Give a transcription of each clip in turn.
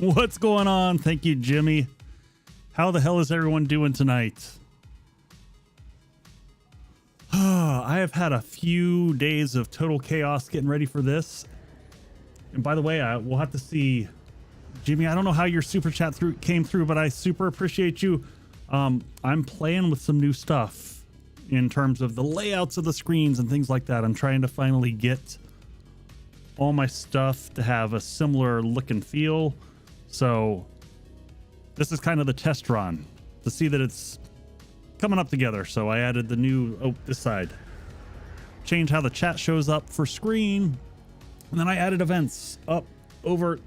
What's going on? Thank you, Jimmy. How the hell is everyone doing tonight? I have had a few days of total chaos getting ready for this. And by the way, we'll have to see, Jimmy, I don't know how your super chat came through, but I super appreciate you. I'm playing with some new stuff in terms of the layouts of the screens and things like that. I'm trying to finally get all my stuff to have a similar look and feel. So this is kind of the test run to see that it's coming up together. So I added the new, this side, change how the chat shows up for screen. And then I added events up over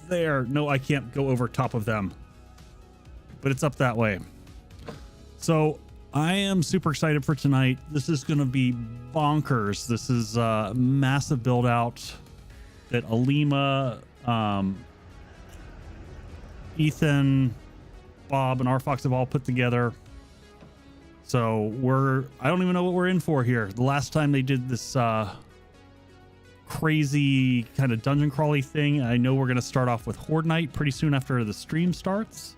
there. No, I can't go over top of them, but it's up that way. So I am super excited for tonight. This is going to be bonkers. This is a massive build out that Alima, Ethan, Bob, and RFox have all put together. So I don't even know what we're in for here. The last time they did this crazy kind of dungeon crawly thing, I know we're going to start off with Horde Night pretty soon after the stream starts.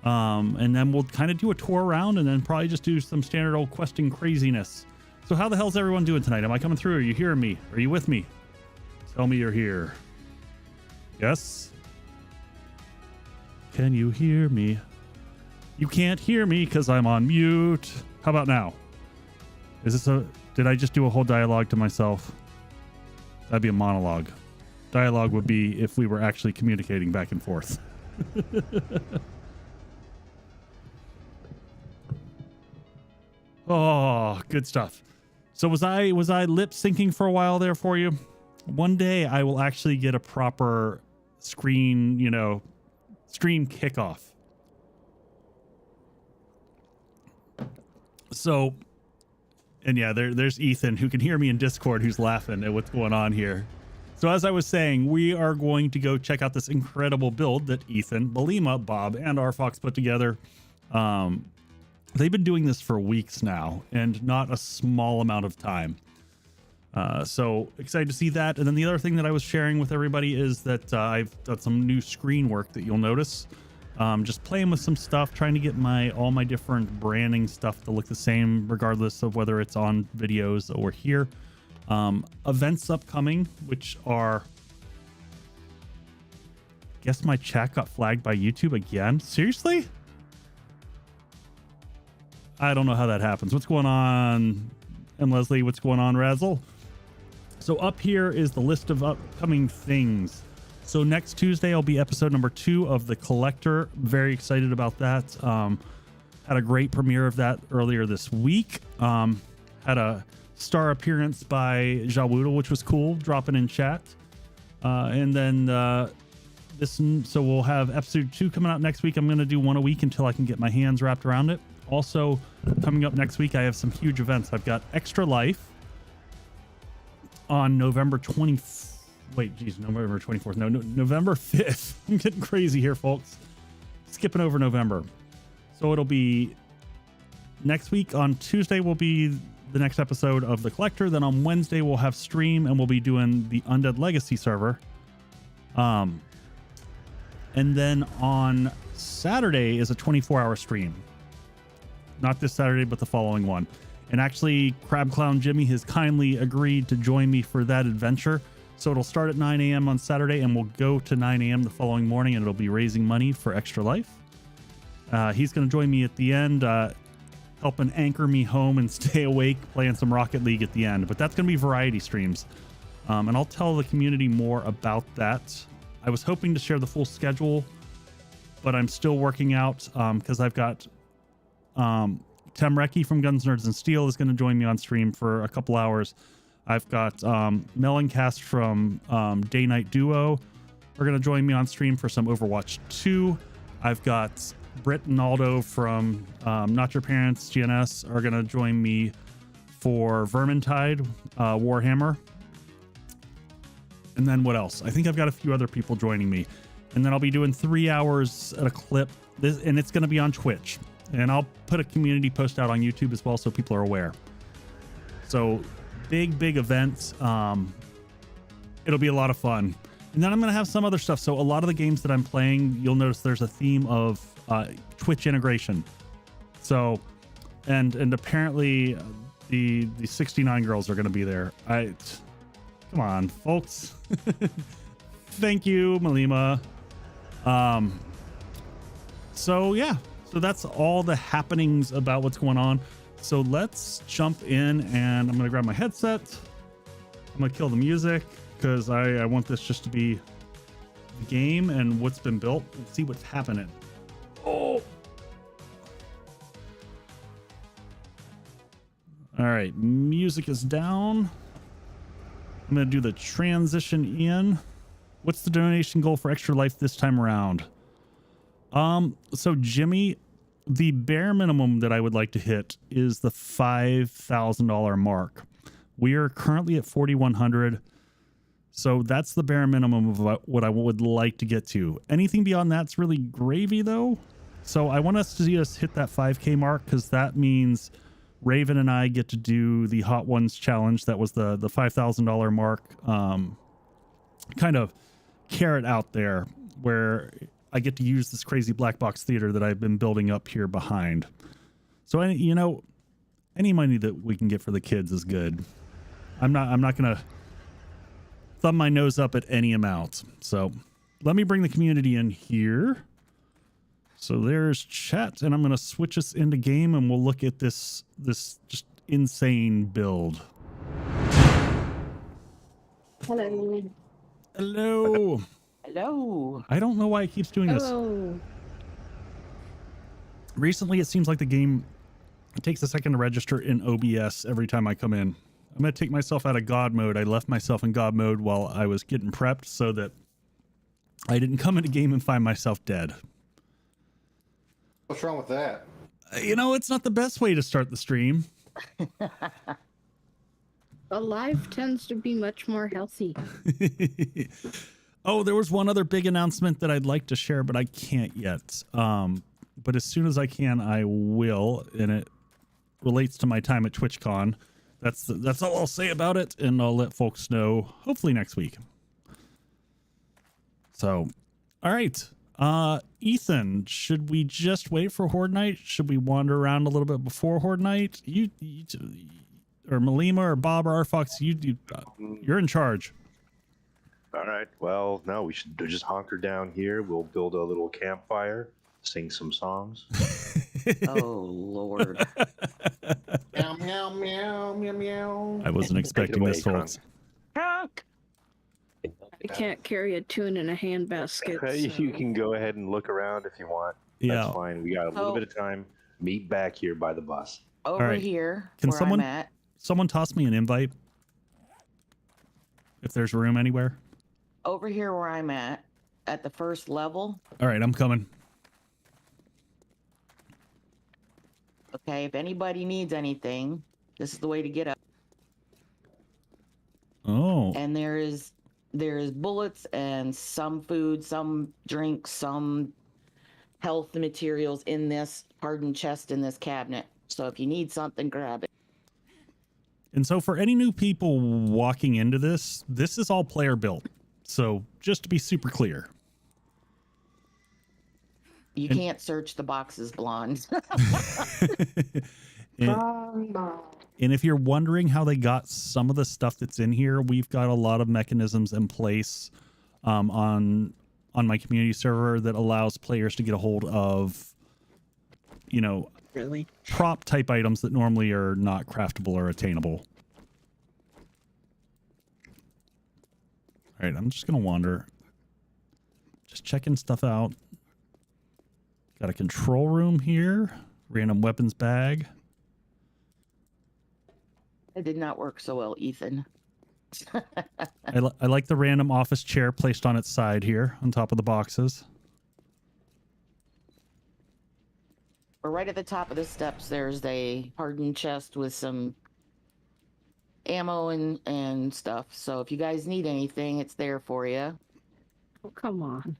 And then we'll kind of do a tour around and then probably just do some standard old questing craziness. So how the hell's everyone doing tonight? Am I coming through? Are you hearing me? Are you with me? Tell me you're here. Yes? Can you hear me? You can't hear me because I'm on mute. How about now? Did I just do a whole dialogue to myself? That'd be a monologue. Dialogue would be if we were actually communicating back and forth. Oh, good stuff. So was I lip syncing for a while there for you? One day I will actually get a proper stream kickoff. So, and yeah, there's Ethan who can hear me in Discord who's laughing at what's going on here. So as I was saying, we are going to go check out this incredible build that Ethan, Belima, Bob, and RFox put together. They've been doing this for weeks now and not a small amount of time. So excited to see that. And then the other thing that I was sharing with everybody is that I've done some new screen work that you'll notice. Just playing with some stuff, trying to get all my different branding stuff to look the same, regardless of whether it's on videos or here. Events upcoming, which are, guess my chat got flagged by YouTube again. Seriously? I don't know how that happens. What's going on, M. Leslie? What's going on, Razzle? So up here is the list of upcoming things. So next Tuesday will be episode number 2 of The Collector. Very excited about that. Had a great premiere of that earlier this week. Had a star appearance by Jawoodle, which was cool, dropping in chat. And then so we'll have episode 2 coming out next week. I'm going to do one a week until I can get my hands wrapped around it. Also, coming up next week, I have some huge events. I've got Extra Life on November 24th. Wait, geez, November 24th. No, November 5th. I'm getting crazy here, folks. Skipping over November. So it'll be next week. On Tuesday will be the next episode of The Collector. Then on Wednesday, we'll have stream and we'll be doing the Undead Legacy server. And then on Saturday is a 24-hour stream. Not this Saturday, but the following one. And actually, Crab Clown Jimmy has kindly agreed to join me for that adventure. So it'll start at 9 a.m. on Saturday and we'll go to 9 a.m. the following morning, and it'll be raising money for Extra Life. He's going to join me at the end, helping anchor me home and stay awake, playing some Rocket League at the end. But that's going to be variety streams. And I'll tell the community more about that. I was hoping to share the full schedule, but I'm still working out because I've got Temreki from Guns, Nerds, and Steel is going to join me on stream for a couple hours. I've got Melancast from Day Night Duo are going to join me on stream for some Overwatch 2. I've got Britt and Aldo from Not Your Parents GNS are going to join me for Vermintide Warhammer. And then what else? I think I've got a few other people joining me. And then I'll be doing 3 hours at a clip, and it's going to be on Twitch. And I'll put a community post out on YouTube as well so people are aware. So big events. It'll be a lot of fun. And then I'm going to have some other stuff. So a lot of the games that I'm playing, you'll notice there's a theme of Twitch integration. So, and apparently the 69 girls are going to be there. Come on, folks. Thank you, Malima. So yeah, so that's all the happenings about what's going on. So let's jump in, and I'm going to grab my headset. I'm going to kill the music because I want this just to be the game and what's been built and see what's happening. Oh. All right, music is down. I'm going to do the transition in. What's the donation goal for Extra Life this time around? So Jimmy, the bare minimum that I would like to hit is the $5,000 mark. We are currently at 4,100. So that's the bare minimum of what I would like to get to. Anything beyond that's really gravy though. So I want us to see us hit that 5K mark, because that means Raven and I get to do the Hot Ones challenge. That was the $5,000 mark, kind of carrot out there, where I get to use this crazy black box theater that I've been building up here behind. So any money that we can get for the kids is good. I'm not gonna thumb my nose up at any amount. So let me bring the community in here. So there's chat, and I'm going to switch us into game, and we'll look at this just insane build. Hello. Hello. Hello. I don't know why it keeps doing this. Recently, it seems like the game takes a second to register in OBS every time I come in. I'm going to take myself out of God mode. I left myself in God mode while I was getting prepped so that I didn't come into game and find myself dead. What's wrong with that? It's not the best way to start the stream. Alive tends to be much more healthy. Oh, there was one other big announcement that I'd like to share, but I can't yet. But as soon as I can, I will, and it relates to my time at TwitchCon. That's all I'll say about it, and I'll let folks know hopefully next week. So, all right. Ethan, should we just wait for Horde Night? Should we wander around a little bit before Horde Night? You or Malima or Bob or Arfox, you're in charge. All right. Well, no, we should just hunker down here. We'll build a little campfire, sing some songs. Oh, Lord. Meow, meow, meow, meow, meow. I wasn't expecting away, this, folks. Honk. I can't carry a tune in a handbasket. So. You can go ahead and look around if you want. Yeah. That's fine. We got a little bit of time. Meet back here by the bus. Over right. here, Can where someone- I'm at. Someone toss me an invite if there's room anywhere. Over here where I'm at the first level. All right, I'm coming. Okay, if anybody needs anything, this is the way to get up. Oh, And there's bullets and some food, some drinks, some health materials in this hardened chest in this cabinet. So if you need something, grab it. and so for any new people walking into this is all player built. So just to be super clear. You And- can't search the boxes, blonde. And if you're wondering how they got some of the stuff that's in here, we've got a lot of mechanisms in place on my community server that allows players to get a hold of, Really? prop type items that normally are not craftable or attainable. All right, I'm just going to wander. Just checking stuff out. Got a control room here. Random weapons bag. It did not work so well, Ethan. I like the random office chair placed on its side here on top of the boxes. Or right at the top of the steps, there's a hardened chest with some ammo and stuff. So if you guys need anything, it's there for you. Oh, come on.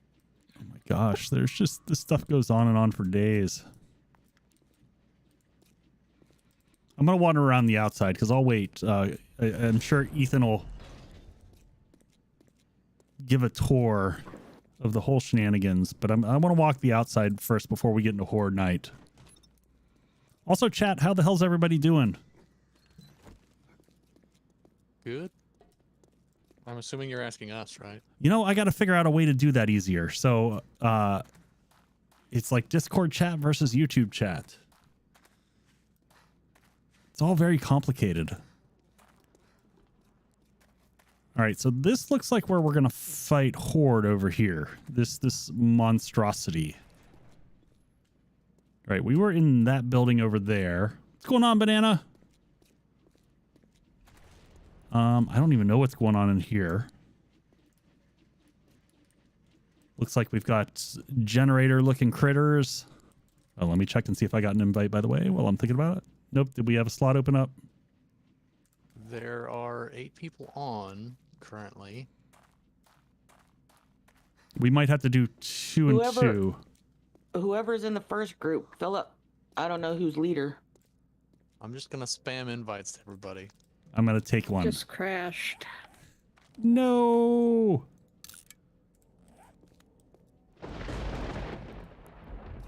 Oh my gosh, there's just, this stuff goes on and on for days. I'm going to wander around the outside because I'll wait. I'm sure Ethan will give a tour of the whole shenanigans, but I want to walk the outside first before we get into Horde night. Also, chat, how the hell's everybody doing? Good. I'm assuming you're asking us, right? You know, I got to figure out a way to do that easier. So, it's like Discord chat versus YouTube chat. It's all very complicated. All right, so this looks like where we're going to fight Horde over here. This monstrosity. All right, we were in that building over there. What's going on, Banana? I don't even know what's going on in here. Looks like we've got generator-looking critters. Oh, let me check and see if I got an invite, by the way, while I'm thinking about it. Nope. Did we have a slot open up? There are 8 people on currently. We might have to do 2 and 2. Whoever's in the first group, Philip, I don't know who's leader. I'm just gonna spam invites to everybody. I'm going to take one. Just crashed. No.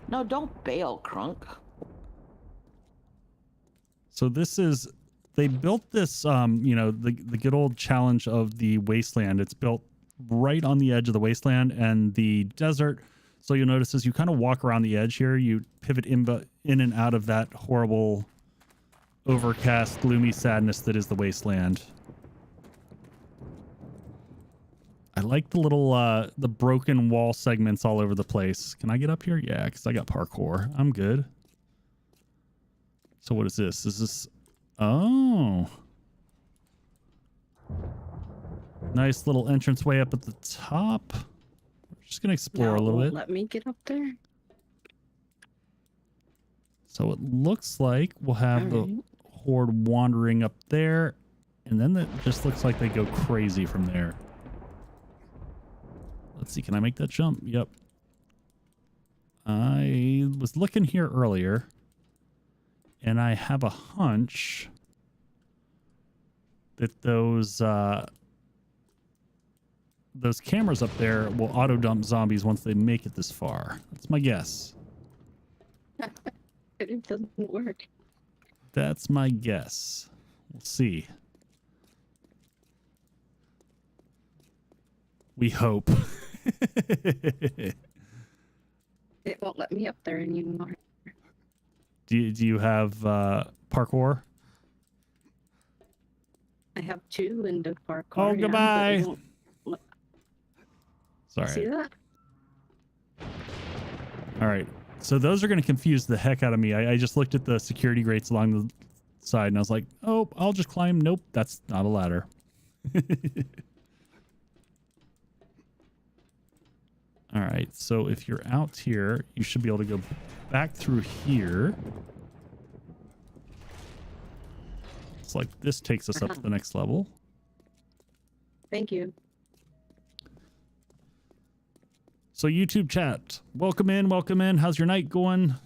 No, don't bail, Crunk. So this is, they built this, you know, the good old challenge of the wasteland. It's built right on the edge of the wasteland and the desert. So you'll notice as you kind of walk around the edge here, you pivot in and out of that horrible, overcast, gloomy sadness that is the wasteland. I like the little, the broken wall segments all over the place. Can I get up here? Yeah, because I got parkour. I'm good. So what is this? Is this... Oh. Nice little entranceway up at the top. We're just going to explore a little bit. Let me get up there. So it looks like we'll have the Horde wandering up there. And then it just looks like they go crazy from there. Let's see. Can I make that jump? Yep. I was looking here earlier. And I have a hunch that those cameras up there will auto dump zombies once they make it this far. That's my guess. It doesn't work. That's my guess. We'll see. We hope. It won't let me up there anymore. Do you have parkour? I have 2 into parkour. Oh, yeah, goodbye. but it won't Sorry. see that? All right. So those are going to confuse the heck out of me. I just looked at the security grates along the side and I was like, oh, I'll just climb. Nope, that's not a ladder. All right. So if you're out here, you should be able to go back through here. It's like this takes us up to the next level. Thank you. So YouTube chat, welcome in, welcome in. How's your night going?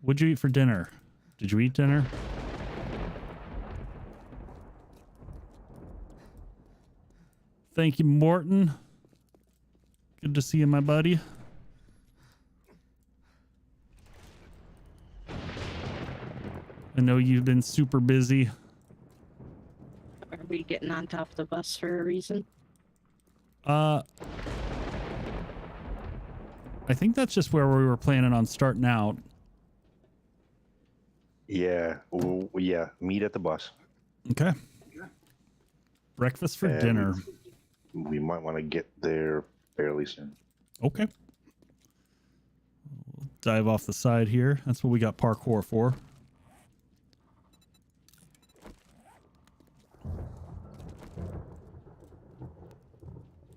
What'd you eat for dinner? Did you eat dinner? Thank you, Morton. Good to see you, my buddy. I know you've been super busy. Are we getting on top of the bus for a reason? I think that's just where we were planning on starting out. Yeah. Yeah. Meet at the bus. Okay. Breakfast for And dinner. We might want to get there fairly soon. Okay. We'll dive off the side here. That's what we got parkour for.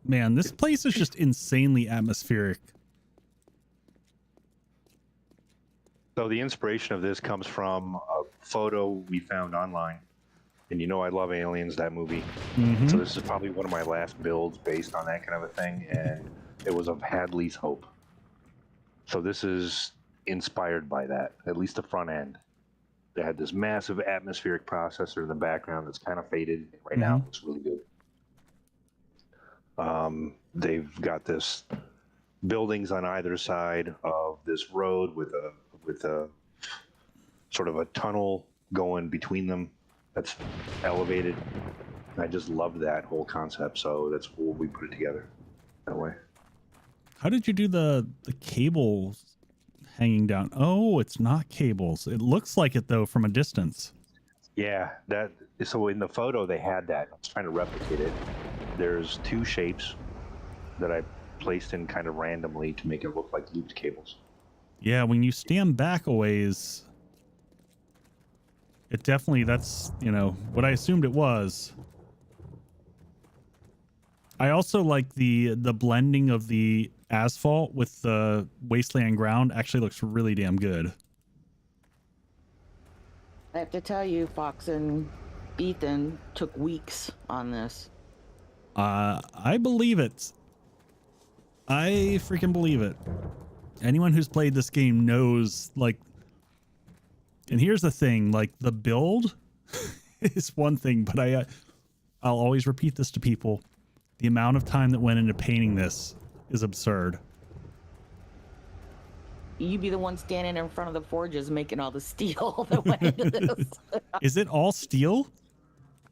Man, this place is just insanely atmospheric. So the inspiration of this comes from a photo we found online. And you know I love Aliens, that movie. So this is probably one of my last builds based on that kind of a thing. And it was of Hadley's Hope. So this is inspired by that, at least the front end. They had this massive atmospheric processor in the background that's kind of faded. Right now, it looks really good. They've got this buildings on either side of this road with a sort of a tunnel going between them that's elevated. I just loved that whole concept, so that's what we put it together that way. How did you do the cables hanging down? Oh, it's not cables. It looks like it though from a distance. Yeah, so in the photo they had that. I was trying to replicate it. There's two shapes that I placed in kind of randomly to make it look like looped cables. Yeah, when you stand back a ways, it definitely, that's, you know, what I assumed it was. I also like the blending of the asphalt with the wasteland ground. Actually looks really damn good. I have to tell you, Fox and Ethan took weeks on this. I believe it. I freaking believe it. Anyone who's played this game knows, like, and here's the thing, like, the build is one thing, but I'll always repeat this to people. The amount of time that went into painting this is absurd. You be the one standing in front of the forges making all the steel that went into this. Is it all steel?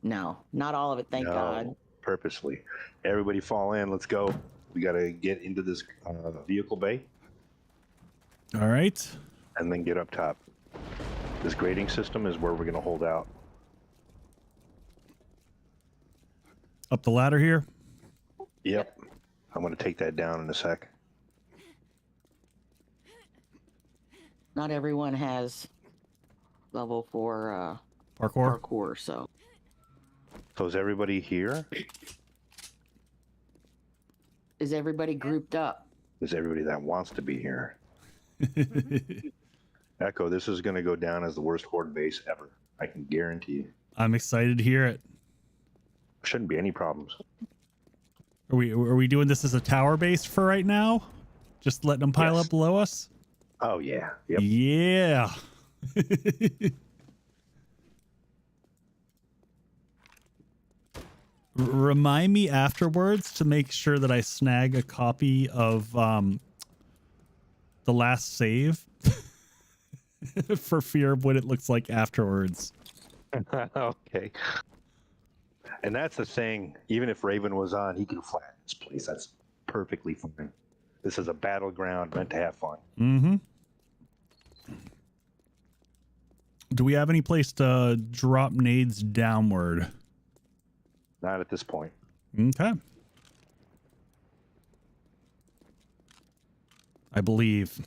No, not all of it, thank God. Purposely. Everybody fall in. Let's go. We got to get into this vehicle bay. All right. And then get up top. This grading system is where we're going to hold out. Up the ladder here. Yep. I'm going to take that down in a sec. Not everyone has level 4 Parkour. parkour, so. So is everybody here? Is everybody grouped up? Is everybody that wants to be here? Echo, this is going to go down as the worst Horde base ever. I can guarantee you. I'm excited to hear it. Shouldn't be any problems. Are we doing this as a tower base for right now? Just letting them pile up below us? Oh, yeah. Yep. Yeah. Remind me afterwards to make sure that I snag a copy of the last save for fear of what it looks like afterwards. Okay. And that's the thing. Even if Raven was on, he can flatten this place. That's perfectly fine. This is a battleground meant to have fun. Mm-hmm. Do we have any place to drop nades downward? Not at this point. Okay. I believe.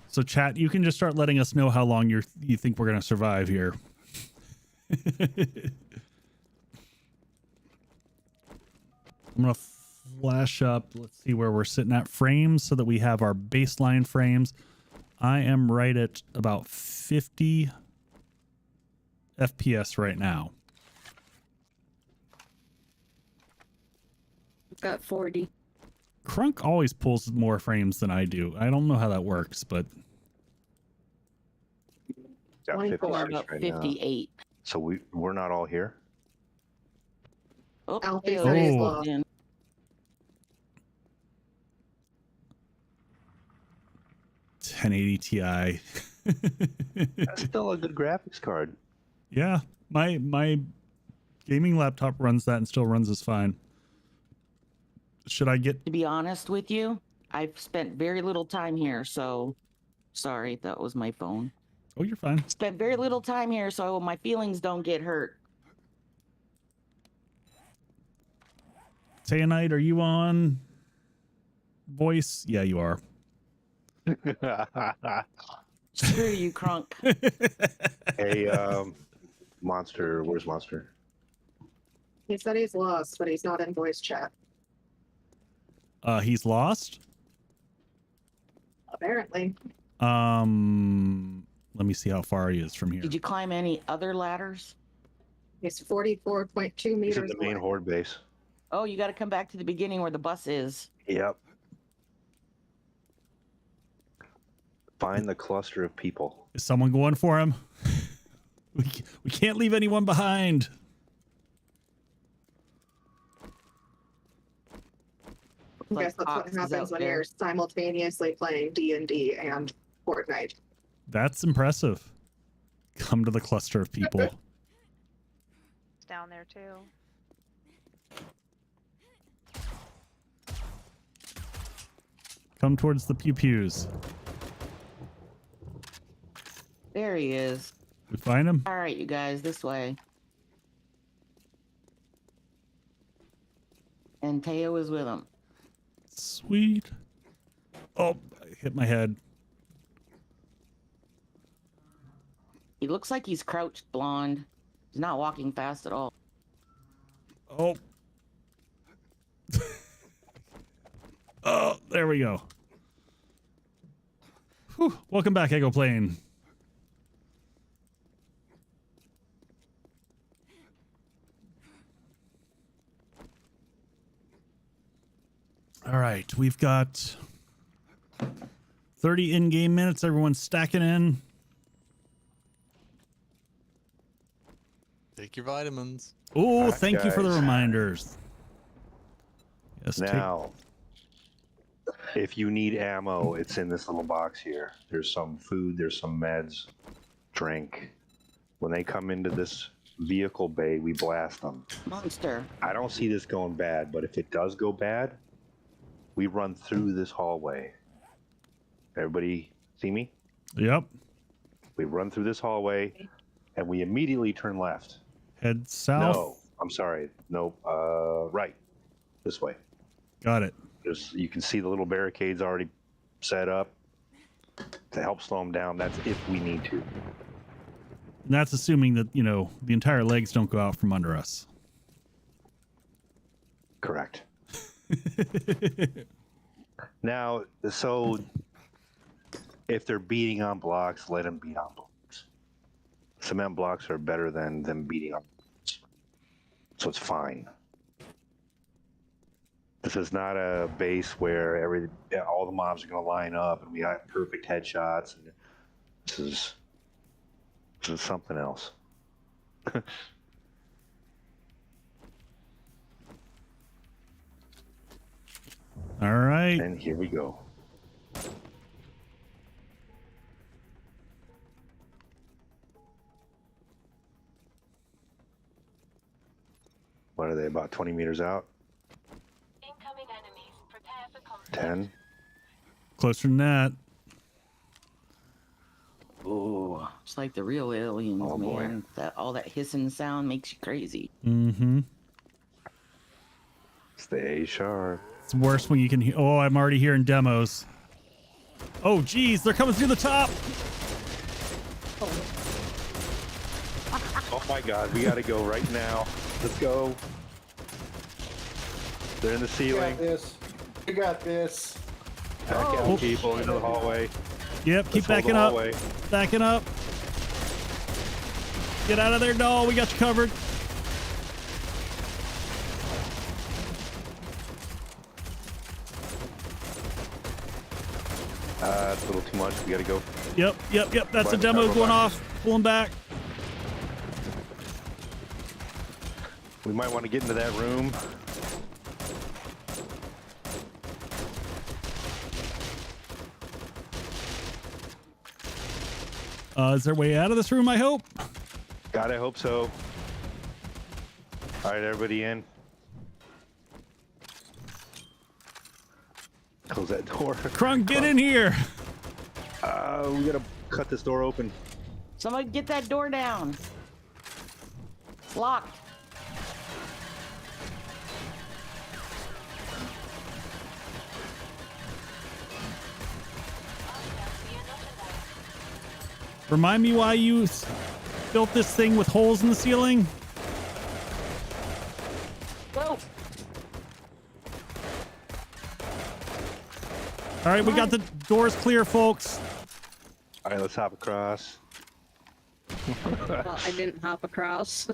So chat, you can just start letting us know how long you think we're going to survive here. I'm going to flash up. Let's see where we're sitting at frames so that we have our baseline frames. I am right at about 50 FPS right now. Got 40. Crunk always pulls more frames than I do. I don't know how that works, but Got 56 about right now. 58. So we're not all here. Oh, Alfie there's said he's Oh. lost. in. 1080 Ti. That's still a good graphics card. Yeah, my gaming laptop runs that and still runs as fine. Should I get? To be honest with you, I've spent very little time here, so sorry, that was my phone. Oh, you're fine. Spent very little time here, so my feelings don't get hurt. Tayanite, are you on voice? Yeah, you are. Screw you, Crunk. Hey, Monster, where's Monster? He said he's lost, but he's not in voice chat. He's lost. Apparently. Let me see how far he is from here. Did you climb any other ladders? He's 44.2 He's meters in the main away. Horde base. Oh, you got to come back to the beginning where the bus is. Yep. Find the cluster of people. Is someone going for him? We can't leave anyone behind. I like guess that's what boxes happens out when there. you're simultaneously playing D&D and Fortnite. That's impressive. Come to the cluster of people. It's down there too. Come towards the pew pews. There he is. We find him? All right, you guys, this way. And Teo is with him. Sweet. Oh, I hit my head. He looks like he's crouched blonde. He's not walking fast at all. Oh. Oh, there we go. Whew. Welcome back, Ego Plane. All right, we've got 30 in-game minutes. Everyone's stacking in. Take your vitamins. Oh, Alright, thank you for the guys. reminders. Yes, Now, if you need ammo, it's in this little box here. There's some food, there's some meds, drink. When they come into this vehicle bay, we blast them. Monster. I don't see this going bad, but if it does go bad, we run through this hallway. Everybody see me? Yep. We run through this hallway, and we immediately turn left. Head south. No, I'm sorry. Nope. Right. This way. Got it. You can see the little barricades already set up to help slow them down. That's if we need to. And that's assuming that, you know, the entire legs don't go out from under us. Correct. Now, so if they're beating on blocks, let them beat on blocks. Cement blocks are better than them beating on blocks. So it's fine. This is not a base where all the mobs are going to line up and we got perfect headshots. And this is something else. All right. And here we go. What are they, about 20 meters out? Incoming enemies. Prepare for conflict. 10? Closer than that. Oh, it's like the real aliens, Oh, boy. man. All that hissing sound makes you crazy. Mm-hmm. Stay sharp. It's worse when you can hear. Oh, I'm already hearing demos. Oh, geez, they're coming through the top. Oh my god, we gotta go right now. Let's go. They're in the We ceiling. got this. We got this. Back out, people, into the hallway. Yep, keep Let's hold the backing up. hallway. Backing up. Get out of there, doll. We got you covered. It's a little too much. We gotta go. Yep. That's a Button, demo cover going button. off. Pulling back. We might want to get into that room. Is there a way out of this room, I hope? God, I hope so. All right, everybody in. Close that door. Krunk, get in here. We gotta cut this door open. Somebody get that door down. It's locked. Remind me why you built this thing with holes in the ceiling? Go. All right, we got the doors clear, folks. All right, let's hop across. Well, I didn't hop across.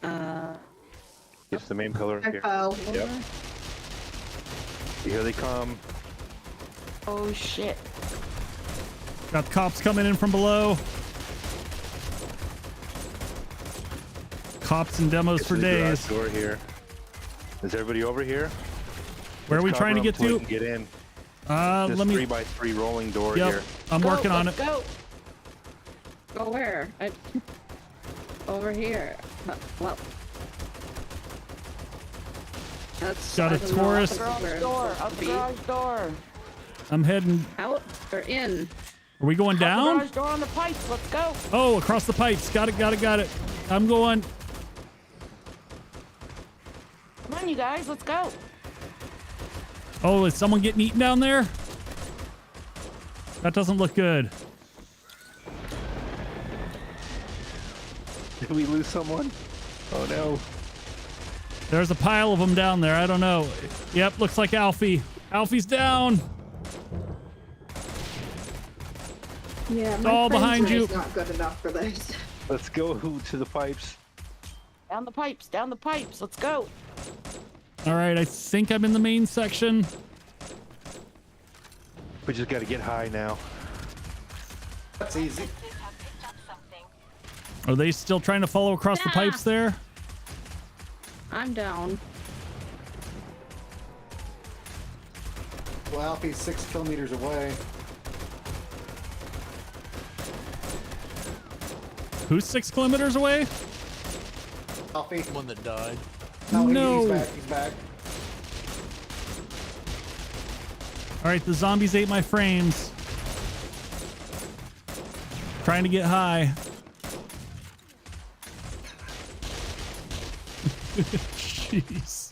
Get to the main pillar here. Oh, Yep. Here they come. Oh shit. Got the cops coming in from below. Cops and demos Get for to the garage days. door here. Is everybody over here? Where are we Let's trying to cover get 'em so we to? can get in. This Let me. 3x3 rolling door Yep, here. I'm Go, working on it. let's Go. Go where? Over here. Well. That's Got a I don't know, Taurus. that's Garage where door. it's Out the supposed to garage door. I'm heading. Out or in? Are we going Out the down? garage door on the pipes. Let's go. Oh, across the pipes. Got it. I'm going. Come on, you guys. Let's go. Oh, is someone getting eaten down there? That doesn't look good. Did we lose someone? Oh no. There's a pile of them down there. I don't know. Yep, looks like Alfie. Alfie's down. Yeah, It's my all frames behind rate you. is not good enough for this. Let's go to the pipes. Down the pipes. Down the pipes. Let's go. All right, I think I'm in the main section. We just got to get high now. That's easy. Defenders have picked up something. Are they still trying to follow across the pipes there? I'm down. Well, Alfie's 6 kilometers away. Who's 6 kilometers away? Alfie. One that died. No. He's back. He's back. All right, the zombies ate my frames. Trying to get high. Jeez.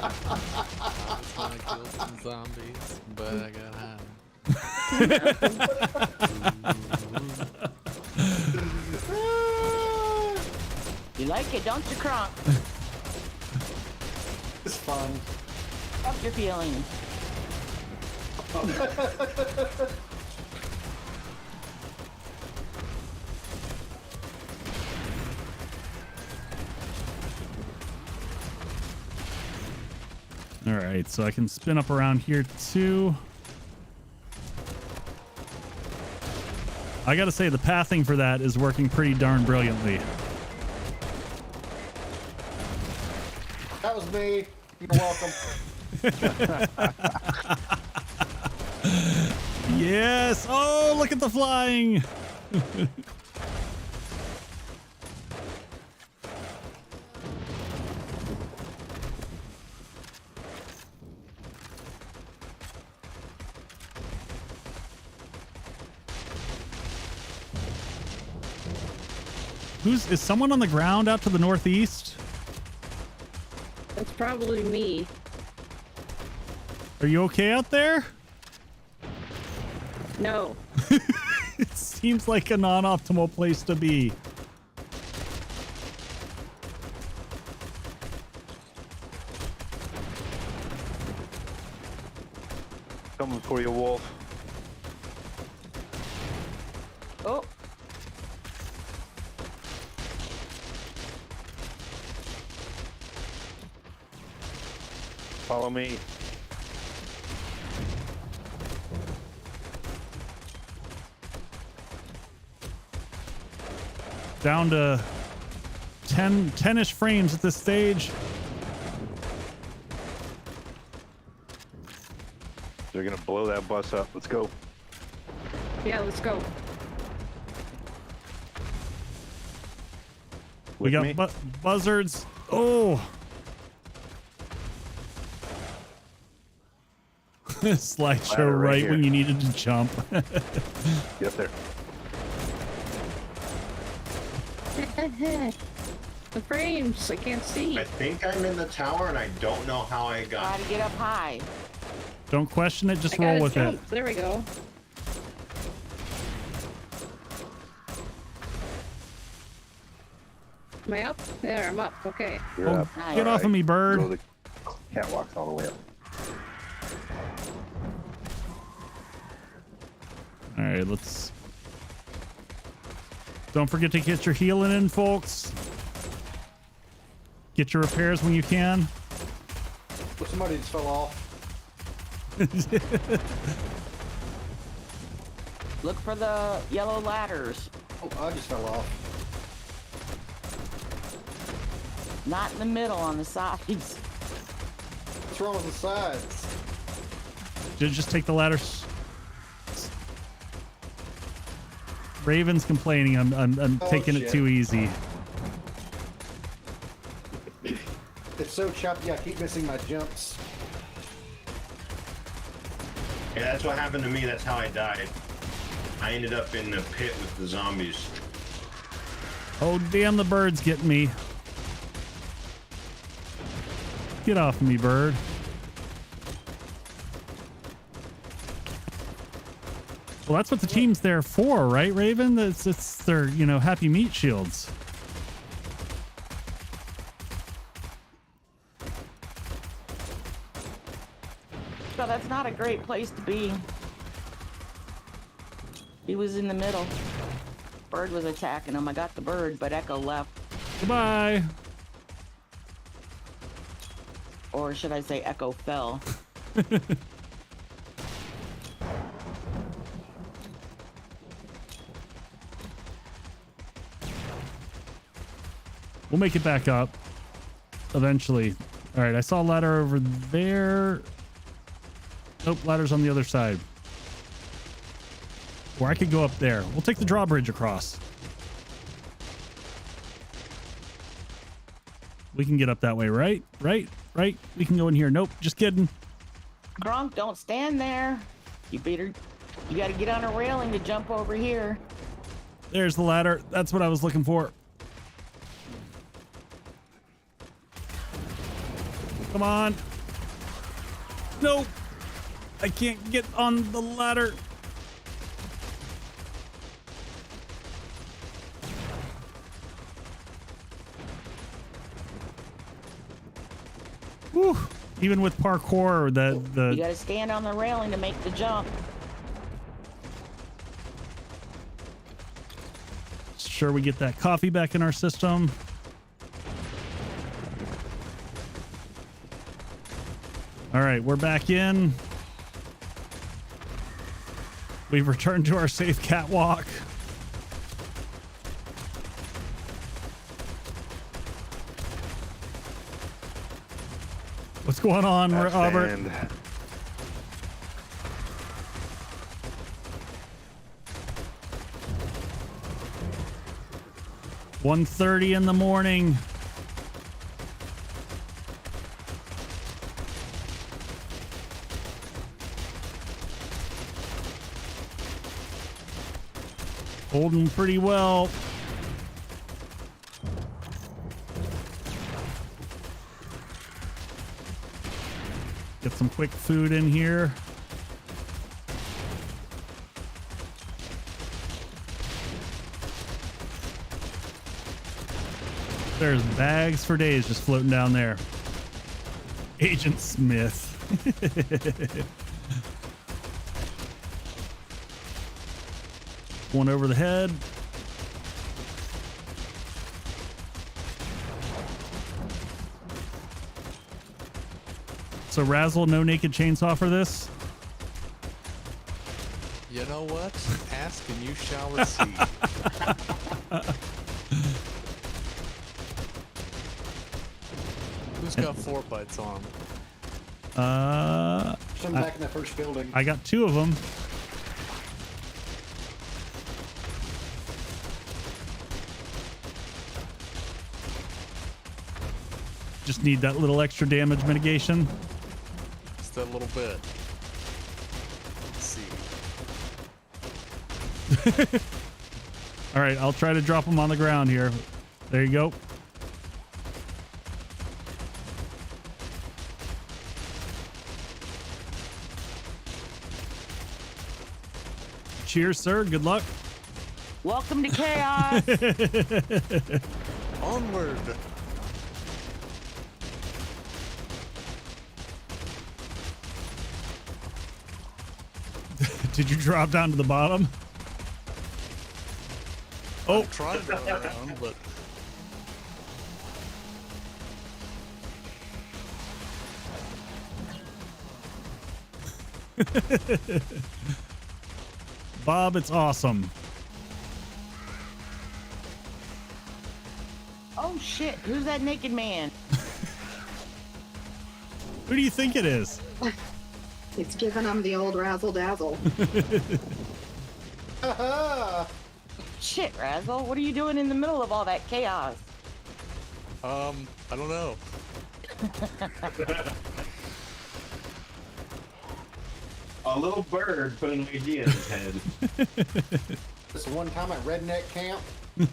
I was gonna kill some zombies, but I got high. You like it, don't you, Kronk? It's fun. Up your feelings. All right, so I can spin up around here too. I gotta say, the pathing for that is working pretty darn brilliantly. That was me. You're welcome. Yes! Oh, look at the flying! Is someone on the ground out to the northeast? That's probably me. Are you okay out there? No. It seems like a non-optimal place to be. Coming for you, Wolf. Oh, Follow me. Down to 10-ish frames at this stage. They're gonna blow that bus up. Let's go. Yeah, let's go. We With got me? buzzards. Oh. Slideshow Ladder right right here. when you needed to jump. Get there. The frames, I can't see. I think I'm in the tower and I don't know how I got. gotta get up high. Don't question it, just I gotta roll with it. jump. There we go. Am I up? There, I'm up. Okay. You're Oh, up. get off of me, bird. Go the catwalks all the way up. All right, let's... Don't forget to get your healing in, folks. Get your repairs when you can. Somebody just fell off. Look for the yellow ladders. Oh, I just fell off. Not in the middle, on the sides. What's wrong with the sides? Just take the ladders. Raven's complaining. I'm taking it shit. too easy. It's so choppy. I keep missing my jumps. Yeah, that's what happened to me. That's how I died. I ended up in the pit with the zombies. Oh, damn, the bird's getting me. Get off me, bird. Well, that's what the team's there for, right, Raven? It's their, you know, happy meat shields. So that's not a great place to be. He was in the middle. Bird was attacking him. I got the bird, but Echo left. Goodbye. Or should I say Echo fell. We'll make it back up eventually. All right, I saw a ladder over there. Nope, ladder's on the other side. Or I could go up there. We'll take the drawbridge across. We can get up that way, right? Right? We can go in here. Nope, just kidding. Grunk, don't stand there. You gotta get on a railing to jump over here. There's the ladder. That's what I was looking for. Come on. Nope. I can't get on the ladder. Whew. Even with parkour, You gotta stand on the railing to make the jump. Sure we get that coffee back in our system. All right, we're back in. We've returned to our safe catwalk. What's going on, Robert? 1:30 in the morning. Holding pretty well. Get some quick food in here. There's bags for days just floating down there. Agent Smith. One over the head. So Razzle, no naked chainsaw for this? You know what? Ask and you shall receive. Who's got 4 bites on him? Some back in that first building. I got 2 of them. Just need that little extra damage mitigation. Just that little bit. Let's see. All right, I'll try to drop them on the ground here. There you go. Cheers, sir. Good luck. Welcome to chaos. Onward. Did you drop down to the bottom? Oh, Tried to go around, but Bob, it's awesome. Oh shit, who's that naked man? Who do you think it is? It's giving him the old razzle dazzle. Shit, Razzle, what are you doing in the middle of all that chaos? I don't know. A little bird put an idea in his head. This one time at Redneck Camp, I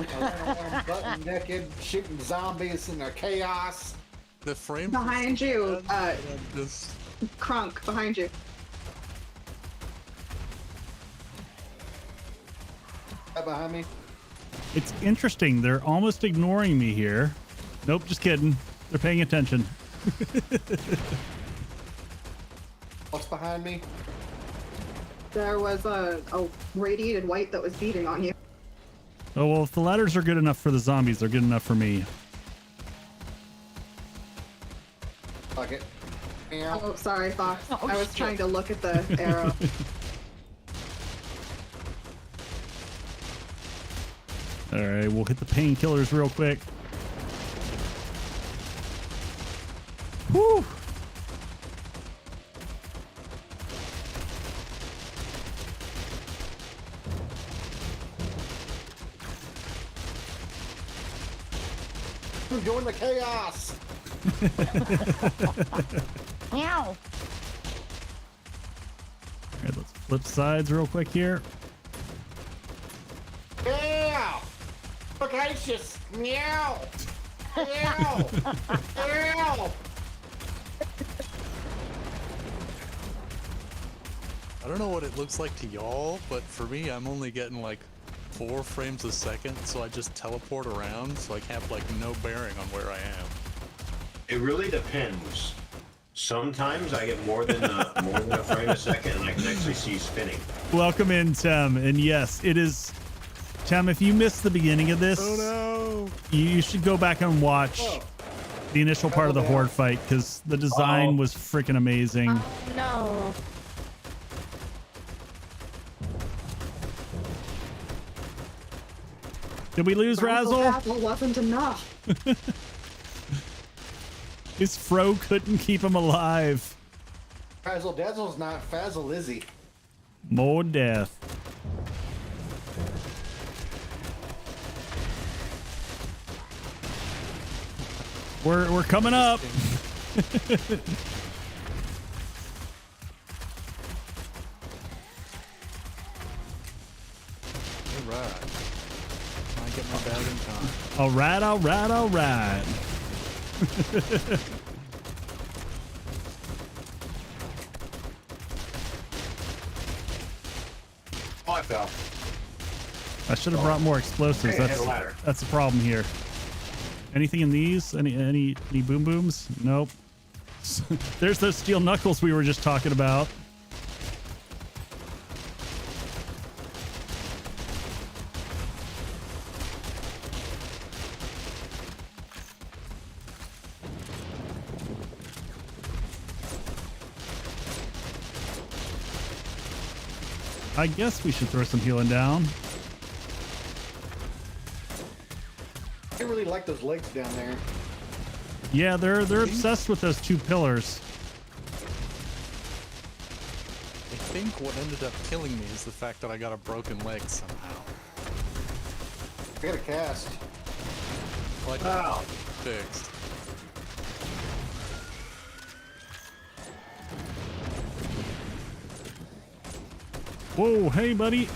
ran around butt naked, shooting zombies in the chaos. The frame Behind you, just Crunk, behind you. Right behind me. It's interesting. They're almost ignoring me here. Nope, just kidding. They're paying attention. What's behind me? There was a radiated white that was beating on you. Oh, well, if the ladders are good enough for the zombies, they're good enough for me. Fuck it. Meow. Oh, sorry, Fox. Oh, I was shit. trying to look at the arrow. All right, we'll hit the painkillers real quick. Whew. Join the chaos. Meow. All right, let's flip sides real quick here. Yeah. Locacious. Meow. Meow. Meow. I don't know what it looks like to y'all, but for me, I'm only getting like 4 frames a second, so I just teleport around, so I have like no bearing on where I am. It really depends. Sometimes I get more than a frame a second, and I can actually see spinning. Welcome in, Tem. And yes, it is. Tem, if you missed the beginning of this, Oh you should go back and watch the initial part of the Horde fight, because the design was freaking amazing. No. Did we lose Razzle? Razzle wasn't enough. His fro couldn't keep him alive. Razzle Dazzle's not Fazzle, is he? More death. We're coming up. Alright. I get my bag in time. All right, all right, all right. Oh, I fell. I should have brought more explosives. Hey, I had a ladder. That's the problem here. Anything in these? Any boom booms? Nope. There's those steel knuckles we were just talking about. I guess we should throw some healing down. I really like those legs down there. Yeah, they're obsessed with those 2 pillars. I think what ended up killing me is the fact that I got a broken leg somehow. I got a cast. Like, oh. Fixed. Whoa, hey, buddy.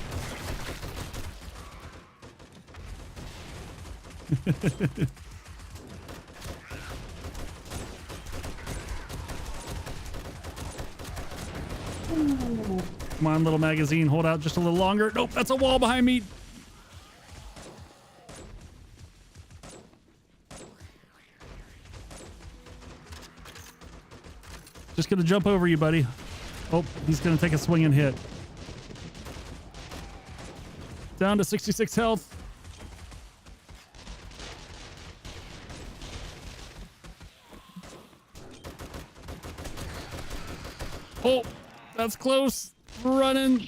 Come on, little magazine. Hold out just a little longer. Nope, that's a wall behind me. Just gonna jump over you, buddy. Oh, he's gonna take a swing and hit. Down to 66 health. Oh, that's close. Running.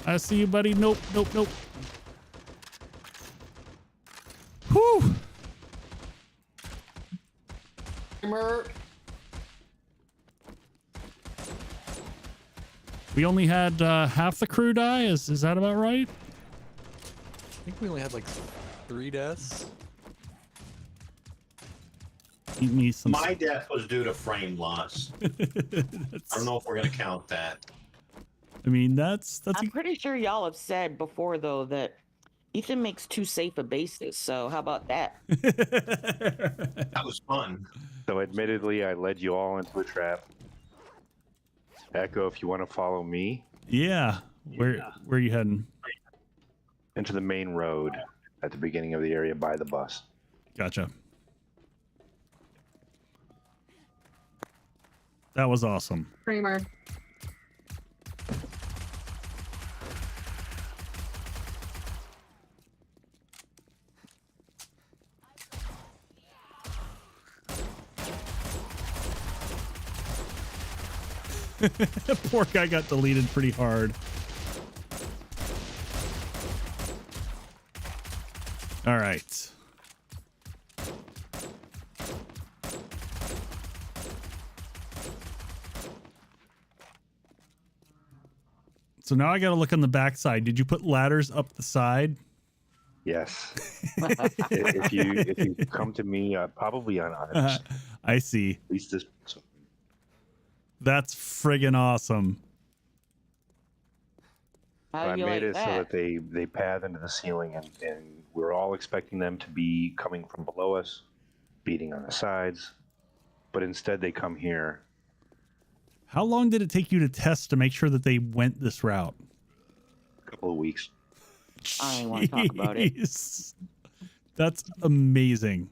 I see you, buddy. Nope, nope, nope. Whew. Screamer. We only had half the crew die. Is that about right? I think we only had like 3 deaths. Eat me some. My death was due to frame loss. I don't know if we're gonna count that. I mean, that's. I'm pretty sure y'all have said before though that Ethan makes too safe a basis. So how about that? That was fun. So admittedly, I led you all into a trap. Echo, if you want to follow me. Yeah. Where are you heading? Into the main road at the beginning of the area by the bus. Gotcha. That was awesome. Screamer. Poor guy got deleted pretty hard. All right. So now I got to look on the backside. Did you put ladders up the side? Yes. if you come to me, probably on I see. at least this. That's friggin' awesome. How I do you made like it so that? that they pad into the ceiling, and we're all expecting them to be coming from below us, beating on the sides, but instead they come here. How long did it take you to test to make sure that they went this route? A couple of weeks. I don't want to talk about it. Jeez. That's amazing.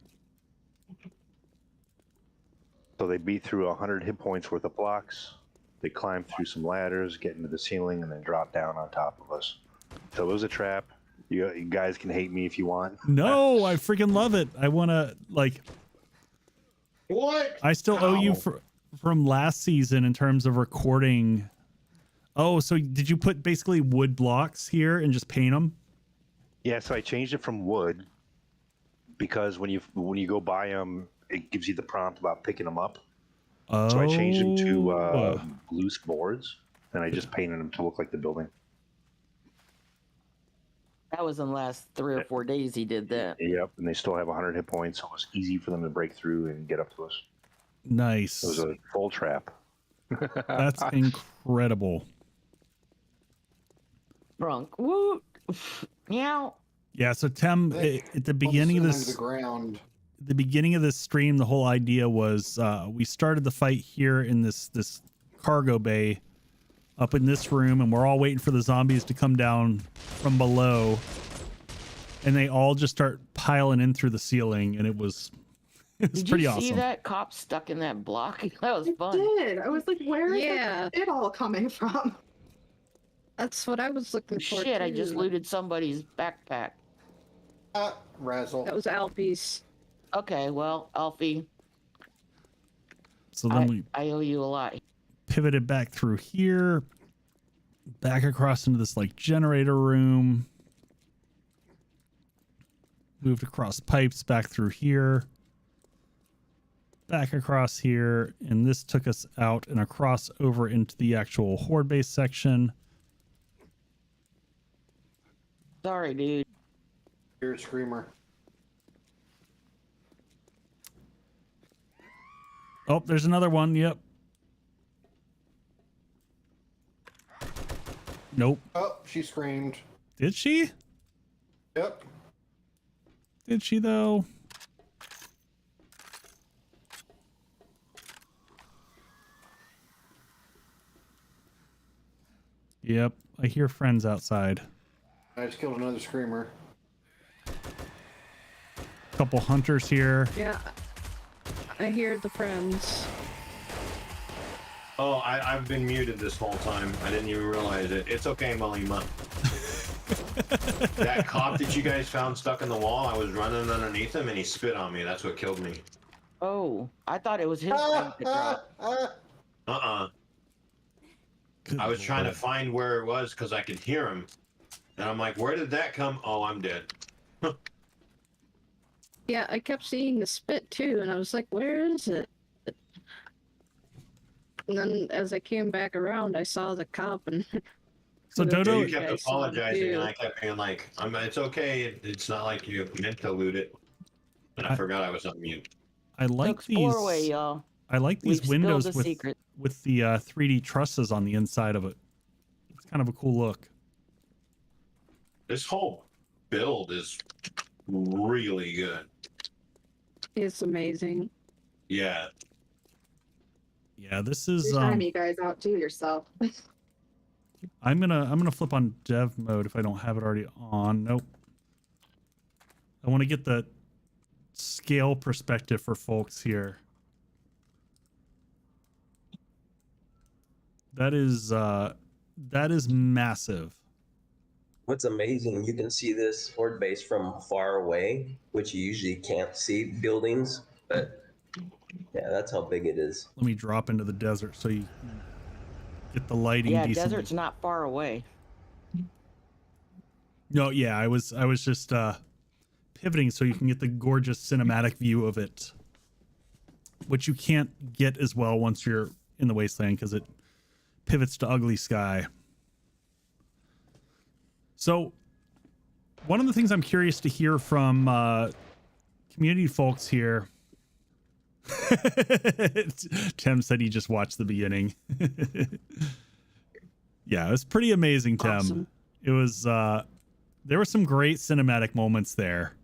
So they beat through 100 hit points worth of blocks. They climb through some ladders, get into the ceiling, and then drop down on top of us. So it was a trap. You guys can hate me if you want. No, I freaking love it. I want to, like... What? I still owe you Ow. from last season in terms of recording. Oh, so did you put basically wood blocks here and just paint them? Yeah, so I changed it from wood because when you go buy them, it gives you the prompt about picking them up. Oh. So I changed them to loose boards, and I just painted them to look like the building. That was in the last 3 or 4 days he did that. Yep, and they still have 100 hit points, so it was easy for them to break through and get up to us. Nice. It was a full trap. That's incredible. Drunk. Woo. Meow. Yeah, so Tem, at the beginning of Into this... the ground. the beginning of this stream, the whole idea was we started the fight here in this cargo bay up in this room, and we're all waiting for the zombies to come down from below, and they all just start piling in through the ceiling, and it was Did pretty you awesome. see that cop stuck in that block? That was I fun. did. I was like, where is Yeah. it all coming from? That's what I was looking for. Shit, I too. just looted somebody's backpack. Razzle. That was Alfie's. Okay, well, Alfie, So then we I owe you a lot. pivoted back through here, back across into this like generator room, moved across pipes back through here, back across here, and this took us out and across over into the actual Horde base section. Sorry, dude. You're a screamer. Oh, there's another one. Yep. Nope. Oh, she screamed. Did she? Yep. Did she though? Yep. I hear friends outside. I just killed another screamer. Couple hunters here. Yeah. I hear the friends. Oh, I've been muted this whole time. I didn't even realize it. It's okay, Malima. That cop that you guys found stuck in the wall, I was running underneath him and he spit on me. That's what killed me. Oh, I thought it was his thing to drop. Uh-uh. I was trying to Lord. find where it was because I could hear him. And I'm like, where did that come? Oh, I'm dead. Yeah, I kept seeing the spit too, and I was like, where is it? And then as I came back around, I saw the cop, and So the Dodo, You big kept guy saw him, apologizing, too. and I kept being like, it's okay. It's not like you meant to loot it. And I forgot I was on mute. I So like explore these. away, y'all. I like We've these spilled windows the with secret. the 3D trusses on the inside of it. It's kind of a cool look. This whole build is really good. It's amazing. Yeah. Yeah, this is. You're timing you guys out too yourself. I'm gonna flip on dev mode if I don't have it already on. Nope. I want to get the scale perspective for folks here. That is massive. What's amazing, you can see this Horde base from far away, which you usually can't see buildings, but yeah, that's how big it is. Let me drop into the desert so you get the lighting Yeah, decently. desert's not far away. No, yeah, I was just pivoting so you can get the gorgeous cinematic view of it, which you can't get as well once you're in the wasteland because it pivots to ugly sky. So one of the things I'm curious to hear from community folks here. Tim said he just watched the beginning. Yeah, it was pretty amazing, Tim. Awesome. It was there were some great cinematic moments there.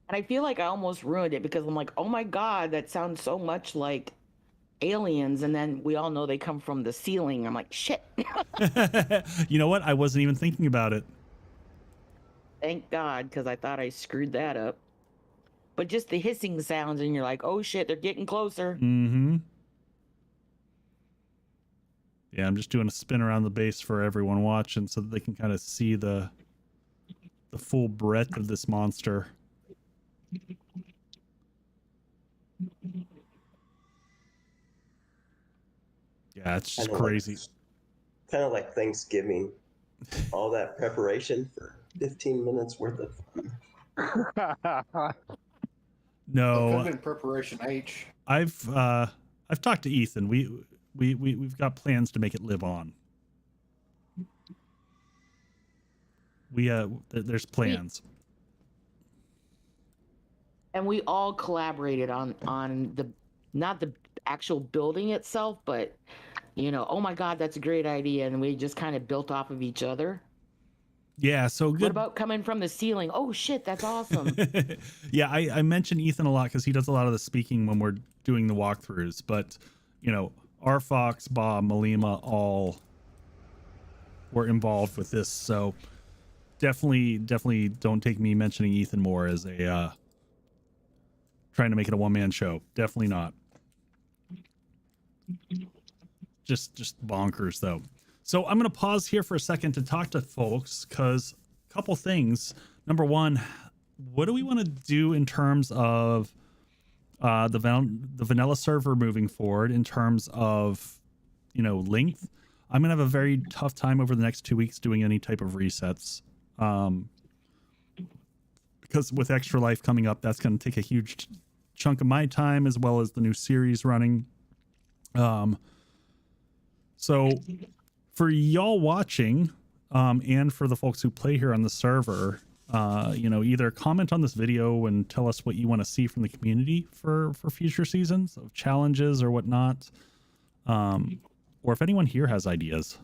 And I feel like I almost ruined it because I'm like, oh my God, that sounds so much like aliens. And then we all know they come from the ceiling. I'm like, shit. You know what? I wasn't even thinking about it. Thank God, because I thought I screwed that up. But just the hissing sounds, and you're like, oh shit, they're getting closer. Mm-hmm. Yeah, I'm just doing a spin around the base for everyone watching so that they can kind of see the full breadth of this monster. Yeah, it's just crazy. Kind of like Thanksgiving. All that preparation for 15 minutes worth of fun. No, Could have been preparation H. I've talked to Ethan. We've got plans to make it live on. There's plans. And we all collaborated on the, not the actual building itself, but you know, oh my God, that's a great idea. And we just kind of built off of each other. Yeah, so good. What about coming from the ceiling? Oh shit, that's awesome. Yeah, I mention Ethan a lot because he does a lot of the speaking when we're doing the walkthroughs. But, you know, Arfox, Bob, Malima all were involved with this. So definitely don't take me mentioning Ethan more as a trying to make it a one-man show. Definitely not. Just bonkers, though. So I'm going to pause here for a second to talk to folks because a couple things. Number one, what do we want to do in terms of the vanilla server moving forward in terms of, you know, length? I'm going to have a very tough time over the next 2 weeks doing any type of resets. Because with Extra Life coming up, that's going to take a huge chunk of my time as well as the new series running. So for y'all watching, and for the folks who play here on the server, you know, either comment on this video and tell us what you want to see from the community for future seasons of challenges or whatnot. Or if anyone here has ideas.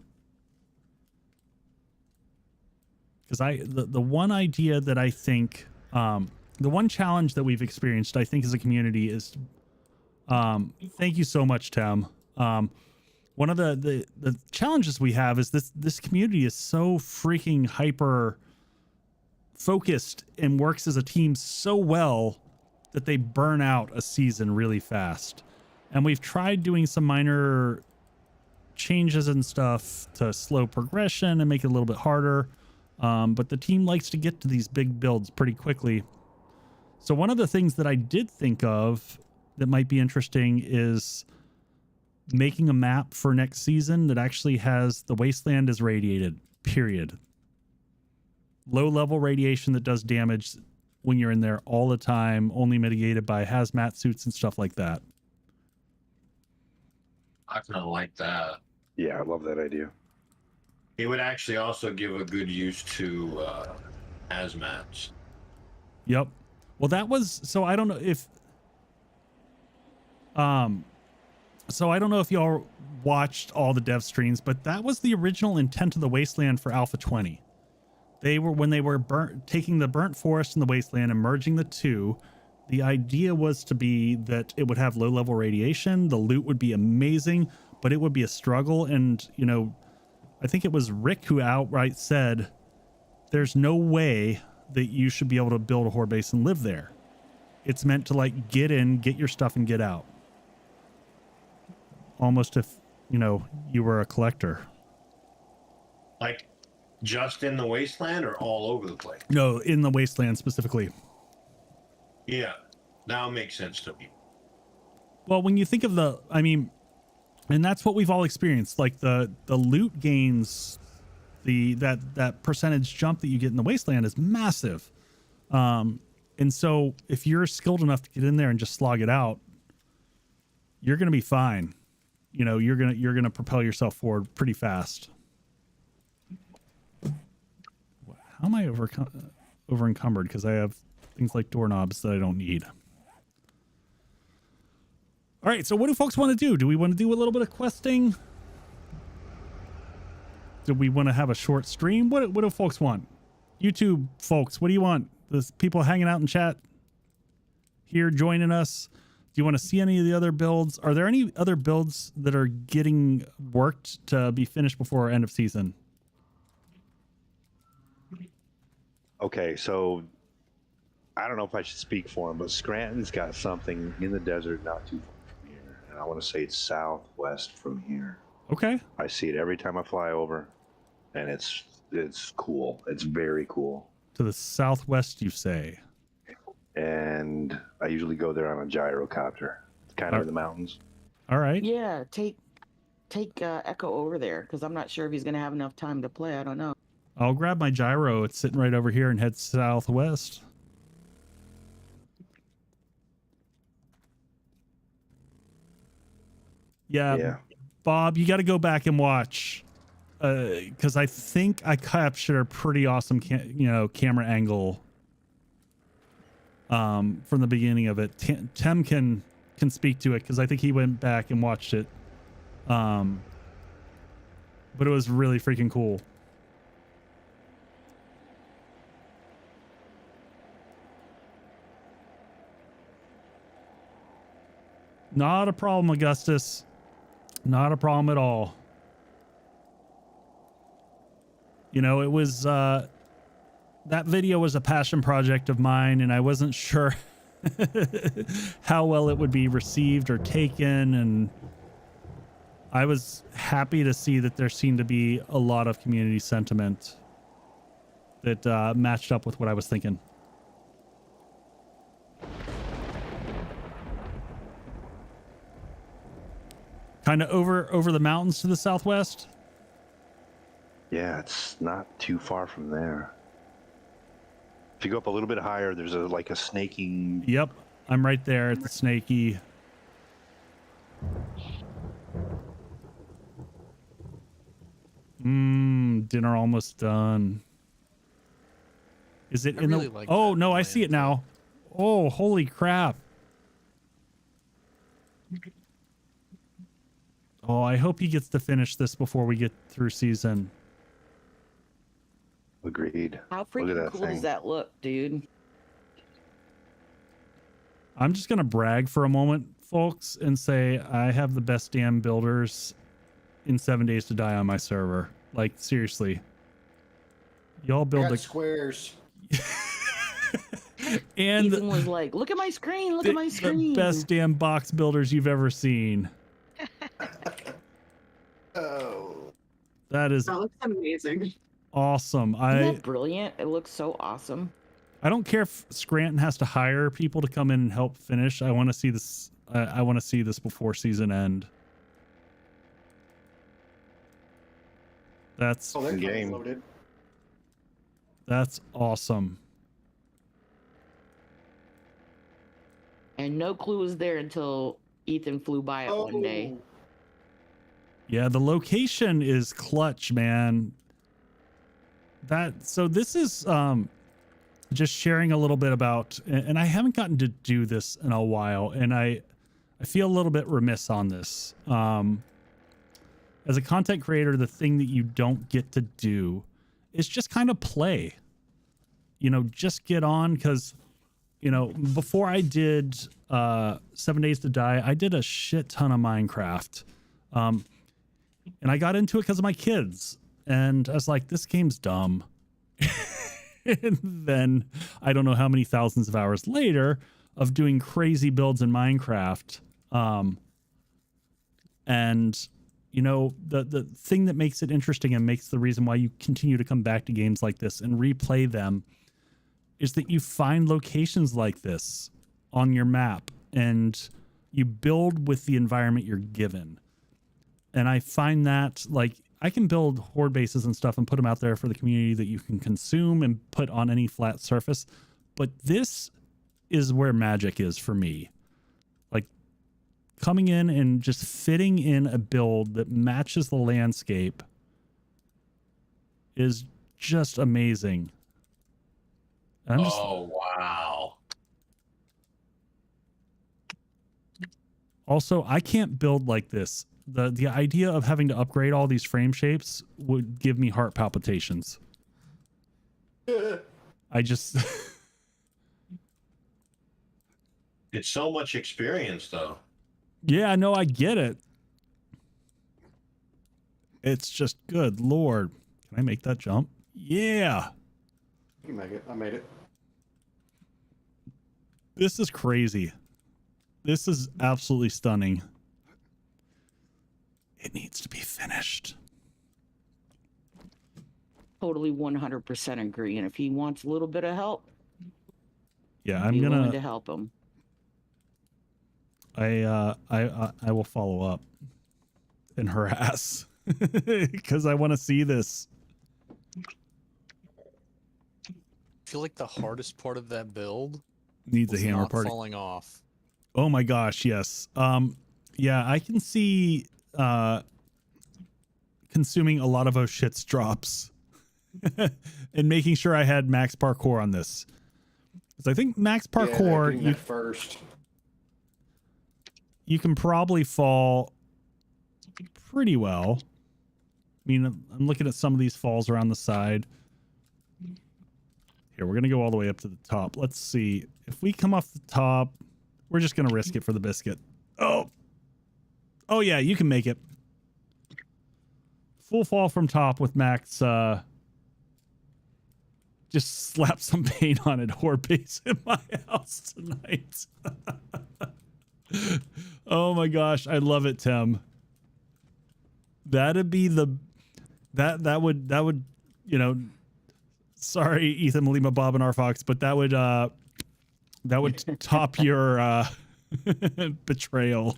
Because the one idea that I think, the one challenge that we've experienced, I think, as a community is, thank you so much, Tim. One of the challenges we have is this community is so freaking hyper focused and works as a team so well that they burn out a season really fast. And we've tried doing some minor changes and stuff to slow progression and make it a little bit harder. But the team likes to get to these big builds pretty quickly. So one of the things that I did think of that might be interesting is making a map for next season that actually has the wasteland is radiated, period. Low level radiation that does damage when you're in there all the time, only mitigated by hazmat suits and stuff like that. I kind of like that. Yeah, I love that idea. It would actually also give a good use to hazmats. Yep. Well, that was, so I don't know if, so I don't know if y'all watched all the dev streams, but that was the original intent of the Wasteland for Alpha 20. They were, when they were taking the burnt forest and the wasteland and merging the two, the idea was to be that it would have low level radiation. The loot would be amazing, but it would be a struggle. And, you know, I think it was Rick who outright said, there's no way that you should be able to build a horde base and live there. It's meant to like get in, get your stuff and get out. Almost if, you know, you were a collector. Like just in the wasteland or all over the place? No, in the wasteland specifically. Yeah, now it makes sense to me. Well, when you think of the, I mean, and that's what we've all experienced, like the loot gains, that percentage jump that you get in the wasteland is massive. And so if you're skilled enough to get in there and just slog it out, you're going to be fine. You know, you're going to propel yourself forward pretty fast. How am I over encumbered? Because I have things like doorknobs that I don't need. All right, so what do folks want to do? Do we want to do a little bit of questing? Do we want to have a short stream? What do folks want? YouTube folks, what do you want? There's people hanging out in chat here joining us. Do you want to see any of the other builds? Are there any other builds that are getting worked to be finished before end of season? Okay, so I don't know if I should speak for him, but Scranton's got something in the desert not too far from here. And I want to say it's southwest from here. Okay. I see it every time I fly over, and it's cool. It's very cool. To the southwest, you say? And I usually go there on a gyrocopter, kind of in the mountains. All right. Yeah, take Echo over there, because I'm not sure if he's going to have enough time to play. I don't know. I'll grab my gyro. It's sitting right over here and head southwest. Yeah. Bob, you got to go back and watch, because I think I captured a pretty awesome, camera angle from the beginning of it. Tim can speak to it because I think he went back and watched it. But it was really freaking cool. Not a problem, Augustus. Not a problem at all. You know, it was, that video was a passion project of mine, and I wasn't sure how well it would be received or taken, and I was happy to see that there seemed to be a lot of community sentiment that matched up with what I was thinking. Kind of over the mountains to the southwest? Yeah, it's not too far from there. If you go up a little bit higher, there's like a snaking... Yep, I'm right there at the snaky. Dinner almost done. Is it in the... Oh, no, I see it now. Oh, holy crap. Oh, I hope he gets to finish this before we get through season. Agreed. How freaking cool does that look, dude? I'm just going to brag for a moment, folks, and say I have the best damn builders in 7 Days to Die on my server. Like, seriously. Y'all build the squares. And Ethan was like, look at my screen, look at my screen. The best damn box builders you've ever seen. Oh. That looks amazing. Awesome. Isn't that brilliant? It looks so awesome. I don't care if Scranton has to hire people to come in and help finish. I want to see this. I want to see this before season end. That's Oh, they're Game. loaded. that's awesome. And no clue was there until Ethan flew by it one day. Yeah, the location is clutch, man. So this is just sharing a little bit about, and I haven't gotten to do this in a while, and I feel a little bit remiss on this. As a content creator, the thing that you don't get to do is just kind of play. You know, just get on, because, you know, before I did 7 Days to Die, I did a shit ton of Minecraft. And I got into it because of my kids. And I was like, this game's dumb. And then I don't know how many thousands of hours later of doing crazy builds in Minecraft. And, you know, the thing that makes it interesting and makes the reason why you continue to come back to games like this and replay them is that you find locations like this on your map and you build with the environment you're given. And I find that, like, I can build horde bases and stuff and put them out there for the community that you can consume and put on any flat surface. But this is where magic is for me. Like, coming in and just fitting in a build that matches the landscape is just amazing. And I'm just, wow. also, I can't build like this. The idea of having to upgrade all these frame shapes would give me heart palpitations. I just... It's so much experience, though. Yeah, no, I get it. It's just good Lord. Can I make that jump? Yeah. You can make it. I made it. This is crazy. This is absolutely stunning. It needs to be finished. Totally 100% agree. And if he wants a little bit of help, Yeah, I'm be willing to gonna. help him. I will follow up and harass because I want to see this. I feel like the hardest part of that build Needs a was hammer not party. falling off. Oh my gosh, yes. Yeah, I can see consuming a lot of those shits drops and making sure I had max parkour on this. Because I think max parkour, getting that first. you can probably fall pretty well. I mean, I'm looking at some of these falls around the side. Here, we're going to go all the way up to the top. Let's see. If we come off the top, we're just going to risk it for the biscuit. Oh. Oh, yeah, you can make it. Full fall from top with max. Just slap some paint on it. Horde base in my house tonight. Oh my gosh, I love it, Tim. That'd be the that would you know, sorry Ethan, Lima, Bob, and R Fox, but that would top your betrayal.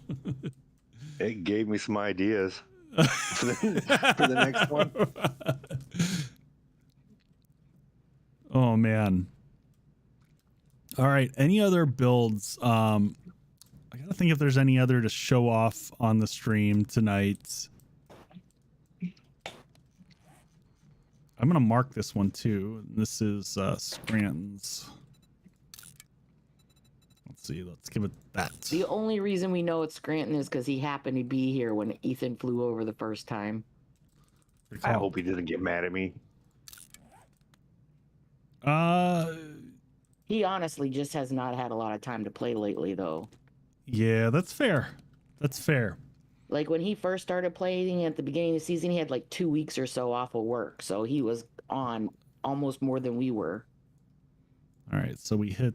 It gave me some ideas for the next one. Oh man. All right, any other builds? I gotta think if there's any other to show off on the stream tonight. I'm gonna mark this one too. This is Scranton's. Let's see, let's give it that. The only reason we know it's Scranton is because he happened to be here when Ethan flew over the first time. I hope he didn't get mad at me. He honestly just has not had a lot of time to play lately, though. Yeah, that's fair. That's fair. Like when he first started playing at the beginning of the season, he had like 2 weeks or so off of work, so he was on almost more than we were. All right, so we hit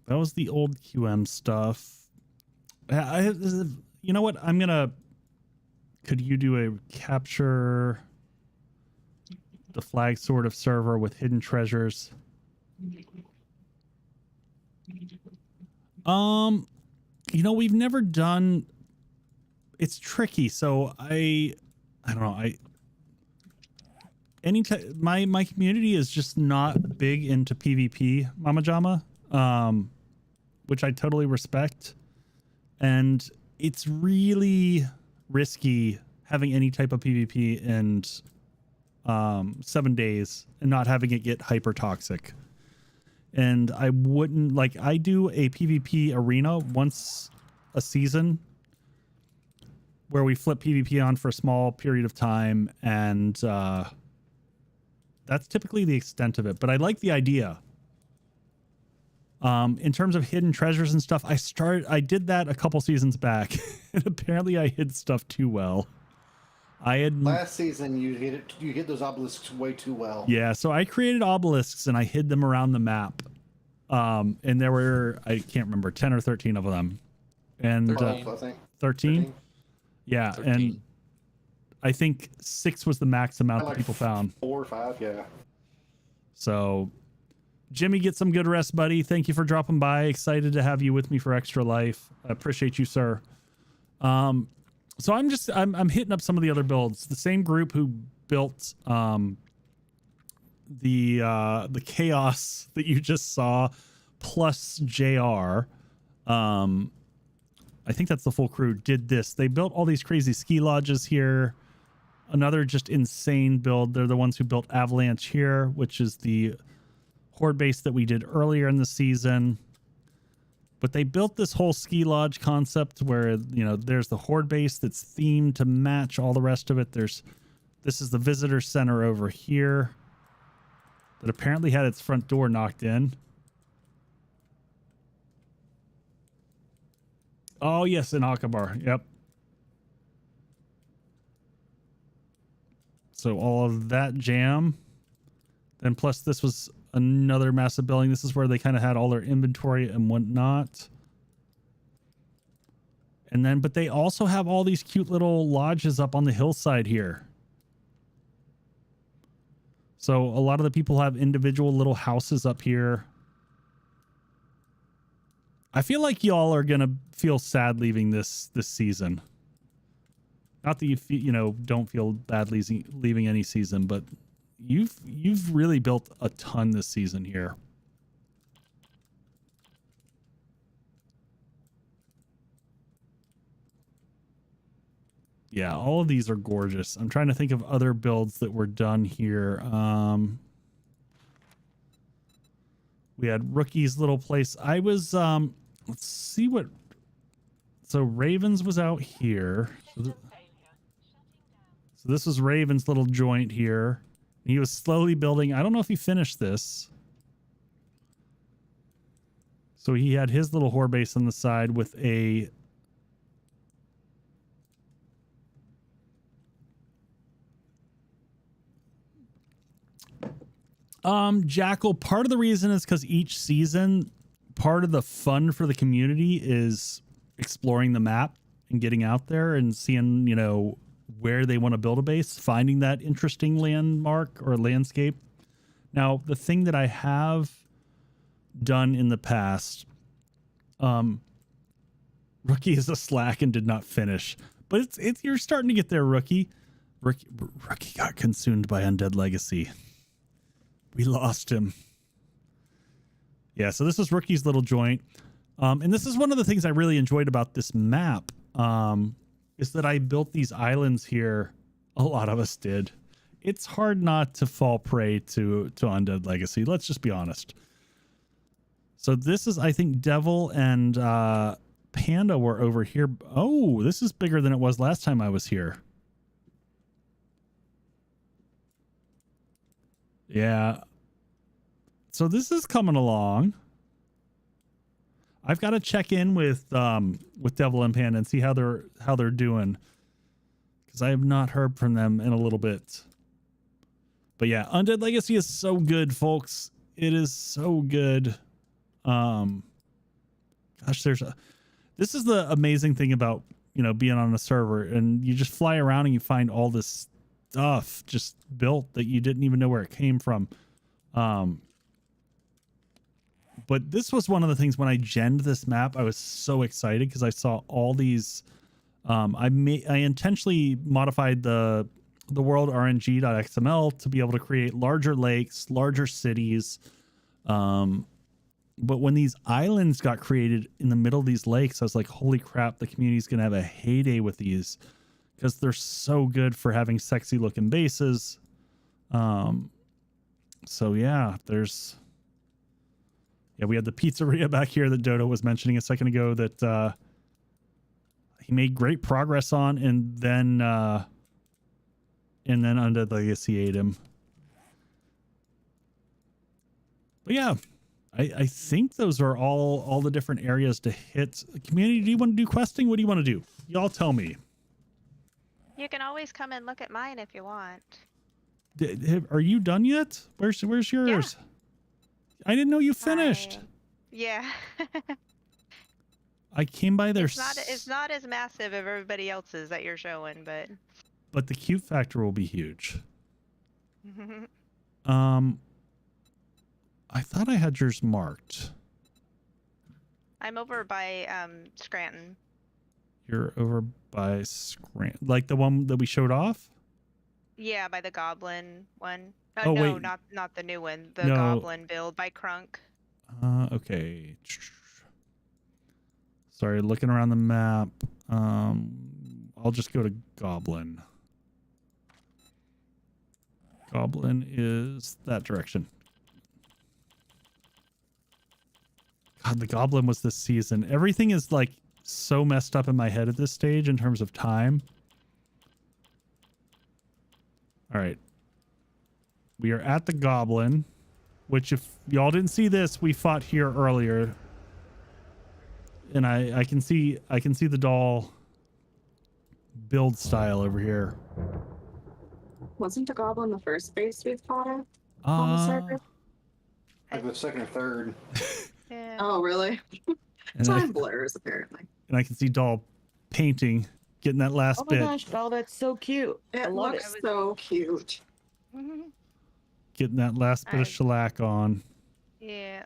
that was the old QM stuff. You know what? Could you do a capture the flag sort of server with hidden treasures? You know, we've never done it's tricky. So I don't know. My community is just not big into PvP, Mama Jama, which I totally respect. And it's really risky having any type of PvP in 7 days and not having it get hyper toxic. And I wouldn't like, I do a PvP arena once a season where we flip PvP on for a small period of time. And that's typically the extent of it, but I like the idea. In terms of hidden treasures and stuff, I did that a couple seasons back and apparently I hid stuff too well. Last season you hit those obelisks way too well. Yeah, so I created obelisks and I hid them around the map. And there were, I can't remember, 10 or 13 of them. And 13, I think. 13? Yeah, 13. And I think 6 was the max amount that people found. 4 or 5, yeah. So Jimmy, get some good rest, buddy. Thank you for dropping by. Excited to have you with me for Extra Life. I appreciate you, sir. So I'm hitting up some of the other builds. The same group who built the chaos that you just saw, plus JR. I think that's the full crew did this. They built all these crazy ski lodges here. Another just insane build. They're the ones who built Avalanche here, which is the Horde base that we did earlier in the season. But they built this whole ski lodge concept where, you know, there's the Horde base that's themed to match all the rest of it. This is the visitor center over here that apparently had its front door knocked in. Oh, yes, in Akabar. Yep. So all of that jam. Then plus this was another massive building. This is where they kind of had all their inventory and whatnot. And then, but they also have all these cute little lodges up on the hillside here. So a lot of the people have individual little houses up here. I feel like y'all are going to feel sad leaving this season. Not that you don't feel bad leaving any season, but you've really built a ton this season here. Yeah, all of these are gorgeous. I'm trying to think of other builds that were done here. We had Rookie's little place. I was let's see what. So Ravens was out here. So this was Raven's little joint here. He was slowly building. I don't know if he finished this. So he had his little Horde base on the side with a Jackal. Part of the reason is because each season, part of the fun for the community is exploring the map and getting out there and seeing, you know, where they want to build a base, finding that interesting landmark or landscape. Now, the thing that I have done in the past, Rookie is a slack and did not finish, but it's you're starting to get there, Rookie. Rookie got consumed by Undead Legacy. We lost him. Yeah, so this is Rookie's little joint. And this is one of the things I really enjoyed about this map, is that I built these islands here. A lot of us did. It's hard not to fall prey to Undead Legacy. Let's just be honest. So this is, I think, Devil and Panda were over here. Oh, this is bigger than it was last time I was here. Yeah. So this is coming along. I've got to check in with Devil and Panda and see how they're doing, because I have not heard from them in a little bit. But yeah, Undead Legacy is so good, folks. It is so good. Gosh, this is the amazing thing about, you know, being on a server, and you just fly around and you find all this stuff just built that you didn't even know where it came from. But this was one of the things when I genned this map, I was so excited because I saw all these I intentionally modified the world RNG.xml to be able to create larger lakes, larger cities. But when these islands got created in the middle of these lakes, I was like, holy crap, the community's going to have a heyday with these because they're so good for having sexy looking bases. So yeah, we had the pizzeria back here that Dodo was mentioning a second ago that he made great progress on, and then Under the Legacy ate him. But yeah, I think those are all the different areas to hit. Community, do you want to do questing? What do you want to do? Y'all tell me. You can always come and look at mine if you want. Are you done yet? Where's yours? Yeah. I didn't know you finished. Yeah. I came by there. It's not as massive as everybody else's that you're showing, but the cute factor will be huge. I thought I had yours marked. I'm over by Scranton. You're over by Scranton, like the one that we showed off? Yeah, by the Goblin one. Oh, no, wait. not the new one. The No. Goblin build by Crunk. Okay. Sorry, looking around the map. I'll just go to Goblin. Goblin is that direction. God, the Goblin was this season. Everything is like so messed up in my head at this stage in terms of time. All right. We are at the Goblin, which if y'all didn't see this, we fought here earlier. And I can see the doll build style over here. Wasn't the Goblin the first base we fought at on the server? Like the second or third. Yeah. Oh, really? Time blurs, apparently. And I can see doll painting, getting that last Oh my bit. gosh, doll, that's so cute. I It love looks it. so cute. Getting that last bit of shellac on. Yeah.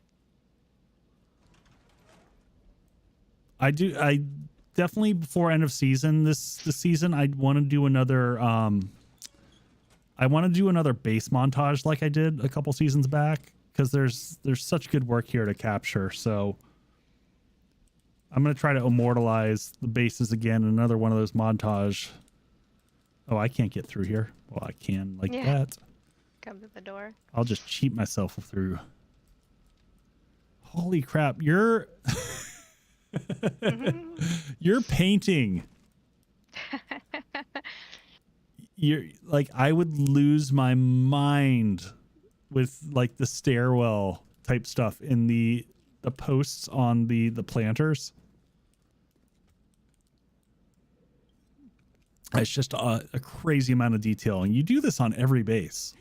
I definitely before end of season this season I want to do another base montage like I did a couple seasons back, because there's such good work here to capture. So I'm going to try to immortalize the bases again in another one of those montage. Oh, I can't get through here. Well, I can like that. Come to the door. I'll just cheat myself through. Holy crap, you're you're painting. You're like, I would lose my mind with like the stairwell type stuff in the posts on the planters. It's just a crazy amount of detail, and you do this on every base.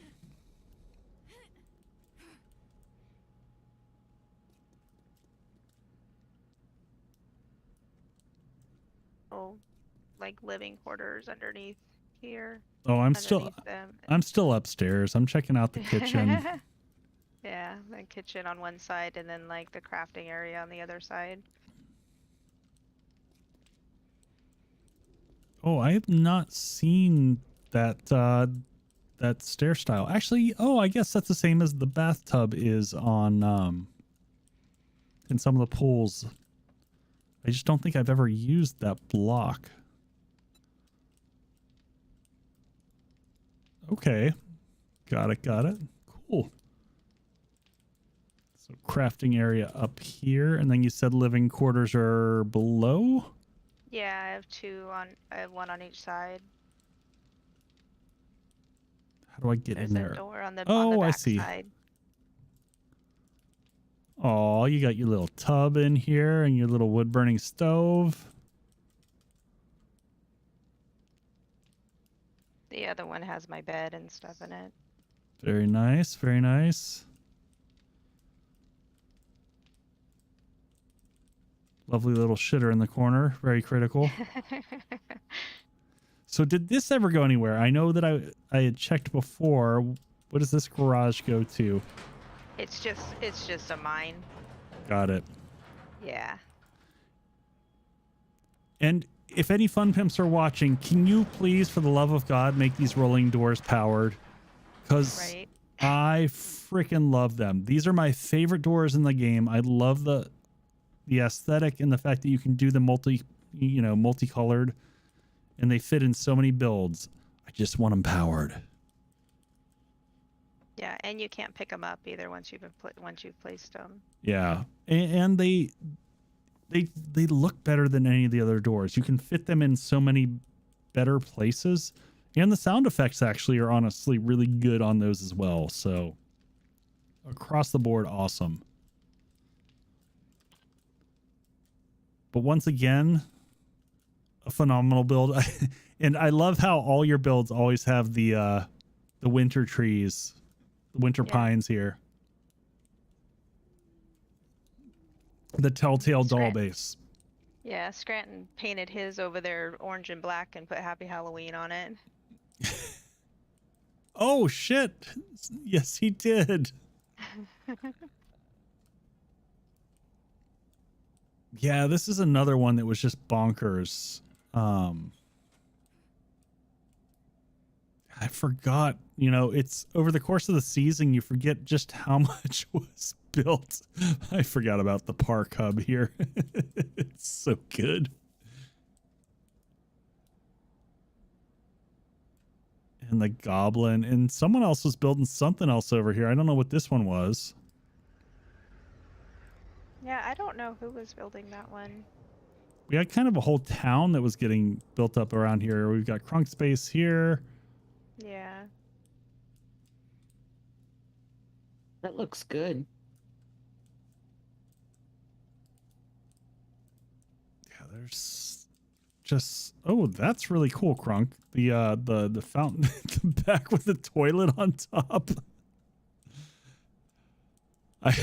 Oh, like living quarters underneath here. Oh, I'm Underneath still upstairs. I'm checking out the kitchen. Yeah, the kitchen on one side and then like the crafting area on the other side. Oh, I have not seen that that stair style. Actually, oh, I guess that's the same as the bathtub is on in some of the pools. I just don't think I've ever used that block. Okay. Got it. Cool. So crafting area up here, and then you said living quarters are below? Yeah, I have one on each side. How do I get There's in a there? door on the Oh, I back see. side. Oh, you got your little tub in here and your little wood burning stove. The other one has my bed and stuff in it. Very nice, very nice. Lovely little shitter in the corner. Very critical. So did this ever go anywhere? I know that I had checked before. What does this garage go to? It's just a mine. Got it. Yeah. And if any fun pimps are watching, can you please, for the love of God, make these rolling doors powered? Because Right. I freaking love them. These are my favorite doors in the game. I love the aesthetic and the fact that you can do the multicolored, and they fit in so many builds. I just want them powered. Yeah, and you can't pick them up either once you've placed them. Yeah, and they look better than any of the other doors. You can fit them in so many better places, and the sound effects actually are honestly really good on those as well. So across the board, awesome. But once again, a phenomenal build. And I love how all your builds always have the winter trees, the winter pines here. The telltale doll base. Yeah, Scranton painted his over there orange and black and put Happy Halloween on it. Oh shit. Yes, he did. Yeah, this is another one that was just bonkers. I forgot, it's over the course of the season, you forget just how much was built. I forgot about the park hub here. It's so good. And the goblin, and someone else was building something else over here. I don't know what this one was. Yeah, I don't know who was building that one. We had kind of a whole town that was getting built up around here. We've got Crunk Space here. Yeah. That looks good. Yeah, there's just, oh, that's really cool, Crunk. The fountain in the back with the toilet on top. I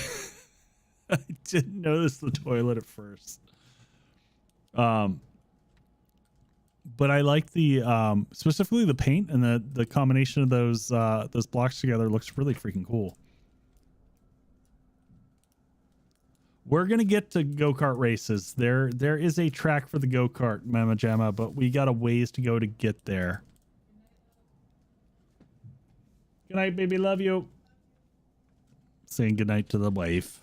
didn't notice the toilet at first. But I like the specifically the paint, and the combination of those blocks together looks really freaking cool. We're gonna get to go-kart races. There is a track for the go-kart, Mama Jamma, but we got a ways to go to get there. Good night, baby. Love you. Saying goodnight to the wife.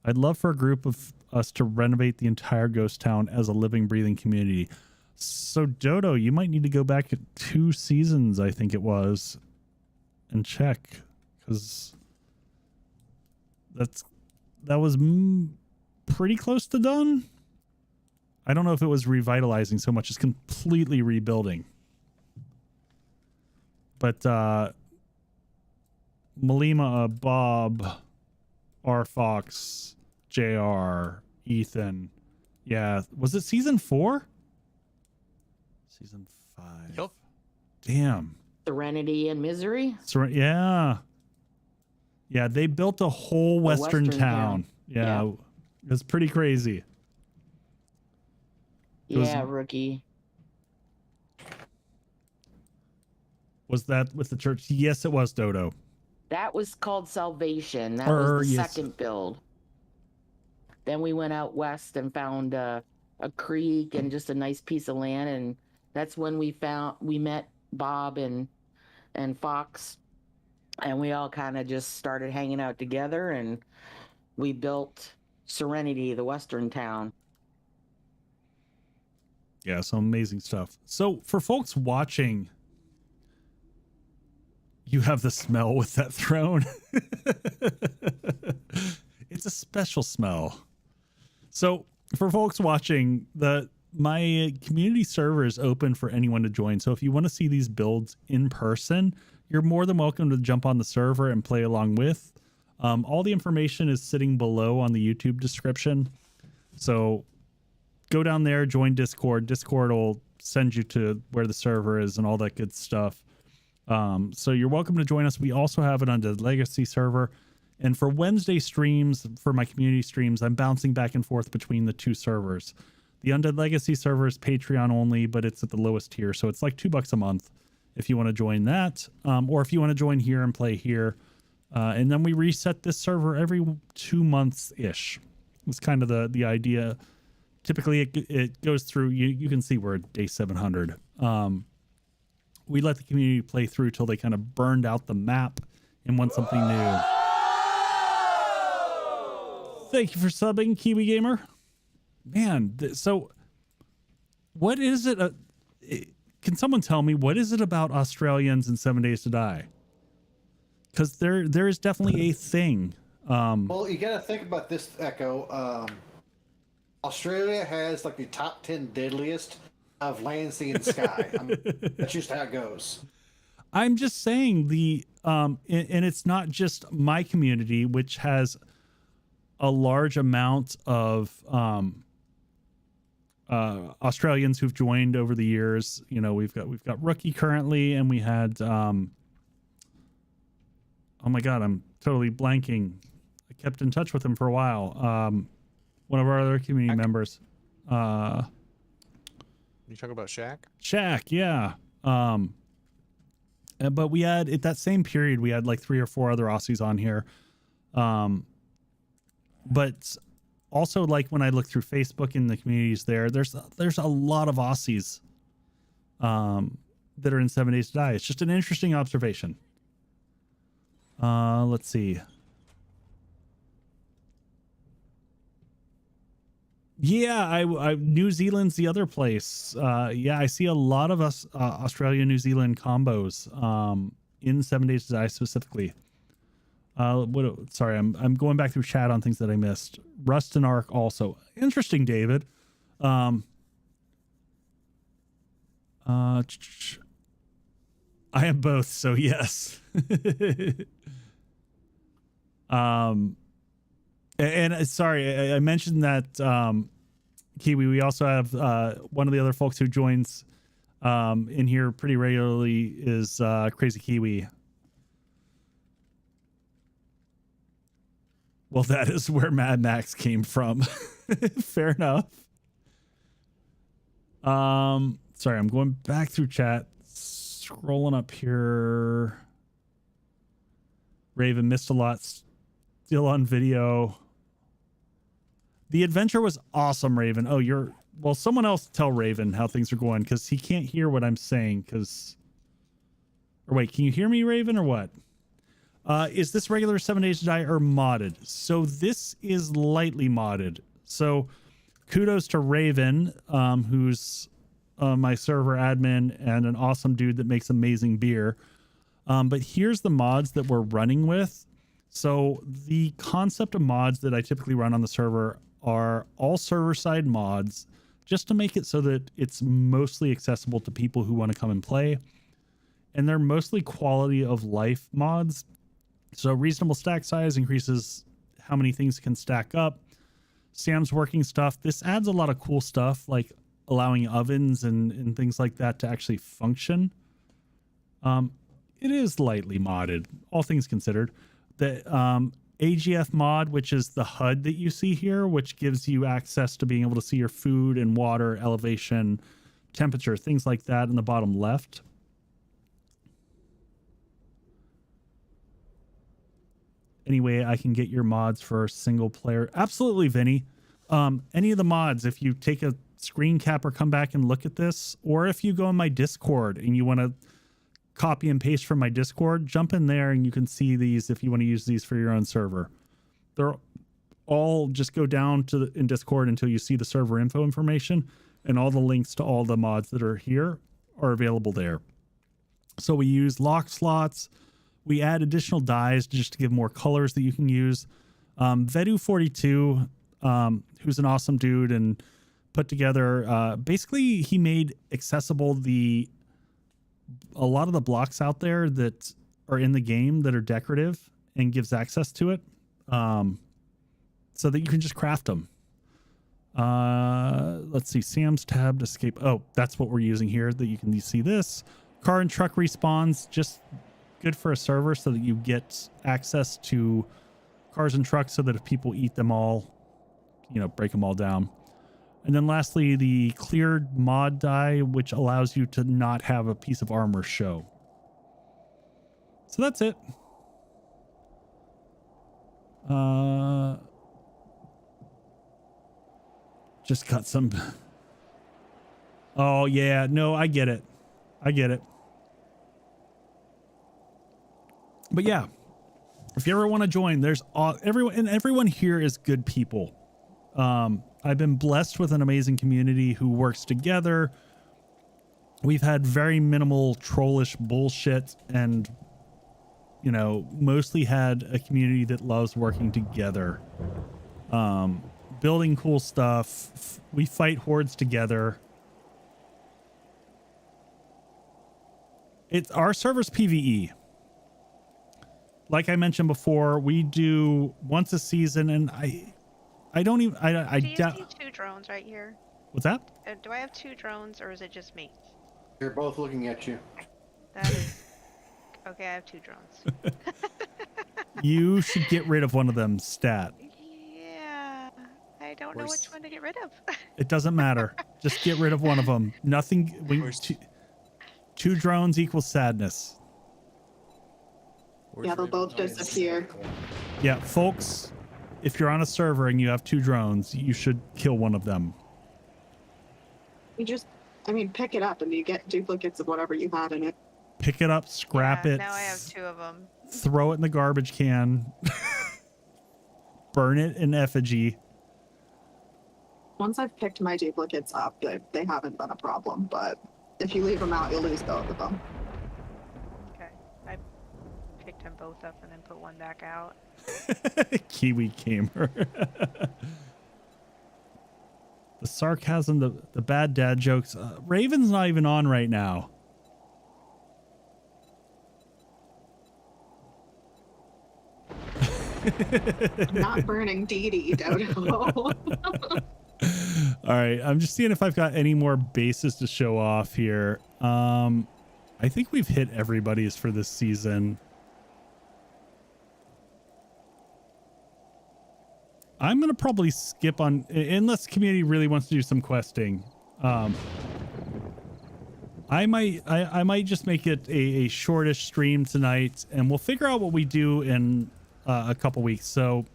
I'd love for a group of us to renovate the entire ghost town as a living, breathing community. So Dodo, you might need to go back 2 seasons, I think it was, and check, because that was pretty close to done. I don't know if it was revitalizing so much as completely rebuilding. But Malima, Bob, R. Fox, JR, Ethan. Yeah. Was it season 4? Season 5. Yep. Damn. Serenity and Misery. Yeah. Yeah, they built a whole western town. Yeah. It's pretty crazy. Yeah, Rookie. Was that with the church? Yes, it was, Dodo. That was called Salvation. That was the second build. Then we went out west and found a creek and just a nice piece of land, and that's when we met Bob and Fox, and we all kind of just started hanging out together, and we built Serenity, the western town. Yeah, some amazing stuff. So for folks watching, you have the smell with that throne. It's a special smell. So for folks watching, my community server is open for anyone to join. So if you want to see these builds in person, you're more than welcome to jump on the server and play along with. All the information is sitting below on the YouTube description. So go down there, join Discord. Discord will send you to where the server is and all that good stuff. So you're welcome to join us. We also have an Undead Legacy server. And for Wednesday streams, for my community streams, I'm bouncing back and forth between the 2 servers. The Undead Legacy server is Patreon only, but it's at the lowest tier. So it's like $2 a month if you want to join that. Or if you want to join here and play here. And then we reset this server every 2 months-ish. It's kind of the idea typically it goes through, you can see we're at day 700. We let the community play through till they kind of burned out the map and want something new. Thank you for subbing, Kiwi Gamer. Man, so what is it? Can someone tell me, what is it about Australians in 7 Days to Die? Because there is definitely a thing. Well, you got to think about this, Echo. Australia has like the top 10 deadliest of land, sea, and sky. I mean, that's just how it goes. I'm just saying and it's not just my community, which has a large amount of Australians who've joined over the years. You know, we've got Rookie currently, and we had oh my god, I'm totally blanking. I kept in touch with him for a while. One of our other community members. You talk about Shaq? Shaq, yeah. But we had at that same period, we had like 3 or 4 other Aussies on here. But also, like when I look through Facebook in the communities there's a lot of Aussies that are in 7 Days to Die. It's just an interesting observation. Let's see. Yeah, I New Zealand's the other place. Yeah, I see a lot of us Australia New Zealand combos in 7 Days to Die specifically. Sorry, I'm going back through chat on things that I missed. Rust and Arc also interesting, David. I am both, so yes. And sorry, I mentioned that Kiwi. We also have one of the other folks who joins in here pretty regularly is Crazy Kiwi. Well, that is where Mad Max came from. Fair enough. Sorry, I'm going back through chat, scrolling up here. Raven missed a lot. Still on video. The adventure was awesome, Raven. Oh, well, someone else tell Raven how things are going, because he can't hear what I'm saying. Or wait, can you hear me, Raven, or what? Is this regular 7 Days to Die or modded? So this is lightly modded. So kudos to Raven, who's my server admin and an awesome dude that makes amazing beer. But here's the mods that we're running with. So the concept of mods that I typically run on the server are all server-side mods, just to make it so that it's mostly accessible to people who want to come and play. And they're mostly quality of life mods. So reasonable stack size increases how many things can stack up. Sam's working stuff. This adds a lot of cool stuff, like allowing ovens and things like that to actually function. It is lightly modded, all things considered. The AGF mod, which is the HUD that you see here, which gives you access to being able to see your food and water, elevation, temperature, things like that in the bottom left. Anyway, I can get your mods for single player. Absolutely, Vinny. Any of the mods, if you take a screen cap or come back and look at this, or if you go in my Discord and you want to copy and paste from my Discord, jump in there and you can see these if you want to use these for your own server. They're all, just go down to in Discord until you see the server info information, and all the links to all the mods that are here are available there. So we use lock slots. We add additional dyes just to give more colors that you can use. Vedu42, who's an awesome dude and put together, basically he made accessible a lot of the blocks out there that are in the game that are decorative, and gives access to it, so that you can just craft them. Let's see, Sam's tabbed escape. Oh, that's what we're using here, that you can see this. Car and truck respawns, just good for a server so that you get access to cars and trucks so that if people eat them all, break them all down. And then lastly, the cleared mod die, which allows you to not have a piece of armor show. So that's it. Just got some. Oh yeah, no, I get it. I get it. But yeah, if you ever want to join, there's everyone here is good people. I've been blessed with an amazing community who works together. We've had very minimal trollish bullshit and, you know, mostly had a community that loves working together. Building cool stuff. We fight hordes together. It's our server's PvE. Like I mentioned before, we do once a season, and I don't even I Do you doubt. see 2 drones right here? What's that? Do I have 2 drones or is it just me? They're both looking at you. That is okay. I have 2 drones. You should get rid of one of them, stat. Yeah, I don't know which one to get rid of. It doesn't matter. Just get rid of one of them. Nothing. Two drones equals sadness. Yeah, they'll both disappear. Yeah, folks, if you're on a server and you have 2 drones, you should kill one of them. You just, pick it up and you get duplicates of whatever you have in it. Pick it up, scrap it. Now I have 2 of them. Throw it in the garbage can. Burn it in effigy. Once I've picked my duplicates up, they haven't been a problem, but if you leave them out, you'll lose both of them. Okay, I picked them both up and then put one back out. Kiwi gamer. The sarcasm, the bad dad jokes. Raven's not even on right now. I'm not burning Dee Dee, Dodo. All right, I'm just seeing if I've got any more bases to show off here. I think we've hit everybody's for this season. I'm gonna probably skip on, unless the community really wants to do some questing. I might just make it a shortish stream tonight, and we'll figure out what we do in a couple weeks. So,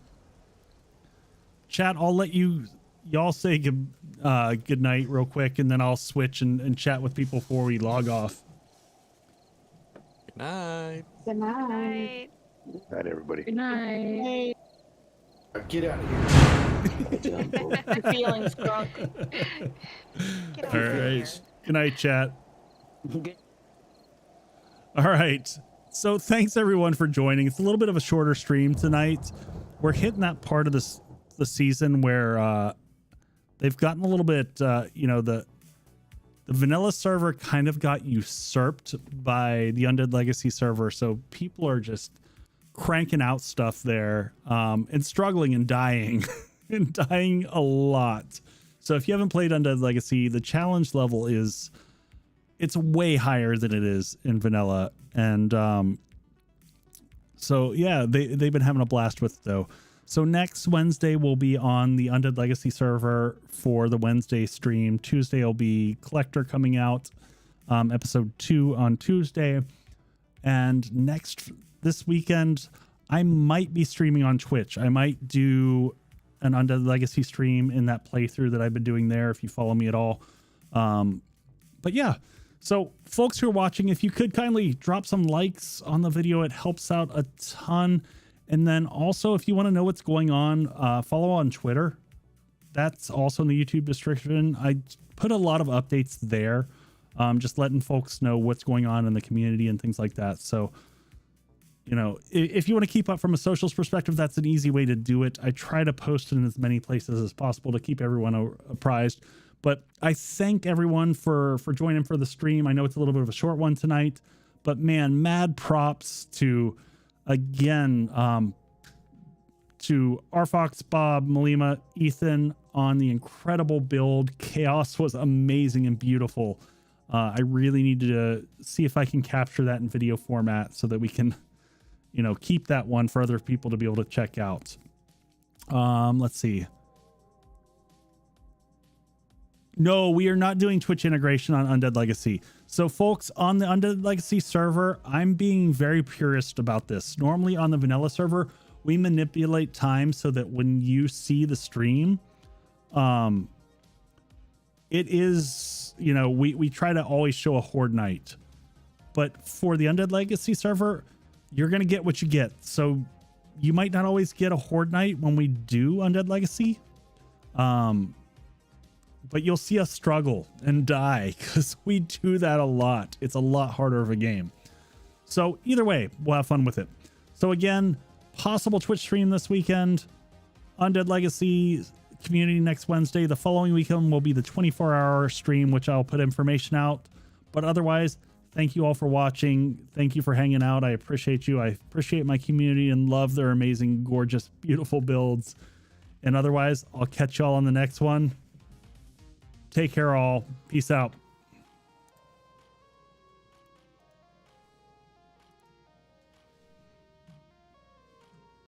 chat, I'll let y'all say good night real quick, and then I'll switch and chat with people before we log off. Good night. Good night. Good night, everybody. Good night. Get out of here. I'm feeling strong. All right. Good night, chat. All right. So thanks everyone for joining. It's a little bit of a shorter stream tonight. We're hitting that part of the season where they've gotten a little bit, the vanilla server kind of got usurped by the Undead Legacy server. So people are just cranking out stuff there and struggling and dying and dying a lot. So if you haven't played Undead Legacy, the challenge level it's way higher than it is in vanilla. And so yeah, they've been having a blast with it though. So next Wednesday we'll be on the Undead Legacy server for the Wednesday stream. Tuesday will be Collector coming out, episode 2 on Tuesday. And this weekend, I might be streaming on Twitch. I might do an Undead Legacy stream in that playthrough that I've been doing there, if you follow me at all. But yeah, so folks who are watching, if you could kindly drop some likes on the video, it helps out a ton. And then also, if you want to know what's going on, follow on Twitter. That's also in the YouTube description. I put a lot of updates there, just letting folks know what's going on in the community and things like that. So, if you want to keep up from a socials perspective, that's an easy way to do it. I try to post it in as many places as possible to keep everyone apprised. But I thank everyone for joining for the stream. I know it's a little bit of a short one tonight, but man, mad props to Arfox, Bob, Malima, Ethan on the incredible build. Chaos was amazing and beautiful. I really need to see if I can capture that in video format so that we can, keep that one for other people to be able to check out. Let's see. No, we are not doing Twitch integration on Undead Legacy. So folks, on the Undead Legacy server, I'm being very purist about this. Normally on the vanilla server, we manipulate time so that when you see the stream, it is, you know, we try to always show a Horde night, but for the Undead Legacy server, you're going to get what you get. So you might not always get a Horde night when we do Undead Legacy. But you'll see us struggle and die because we do that a lot. It's a lot harder of a game. So either way, we'll have fun with it. So again, possible Twitch stream this weekend, Undead Legacy community next Wednesday. The following weekend will be the 24-hour stream, which I'll put information out. But otherwise, thank you all for watching. Thank you for hanging out. I appreciate you. I appreciate my community and love their amazing, gorgeous, beautiful builds. And otherwise, I'll catch y'all on the next one. Take care all. Peace out.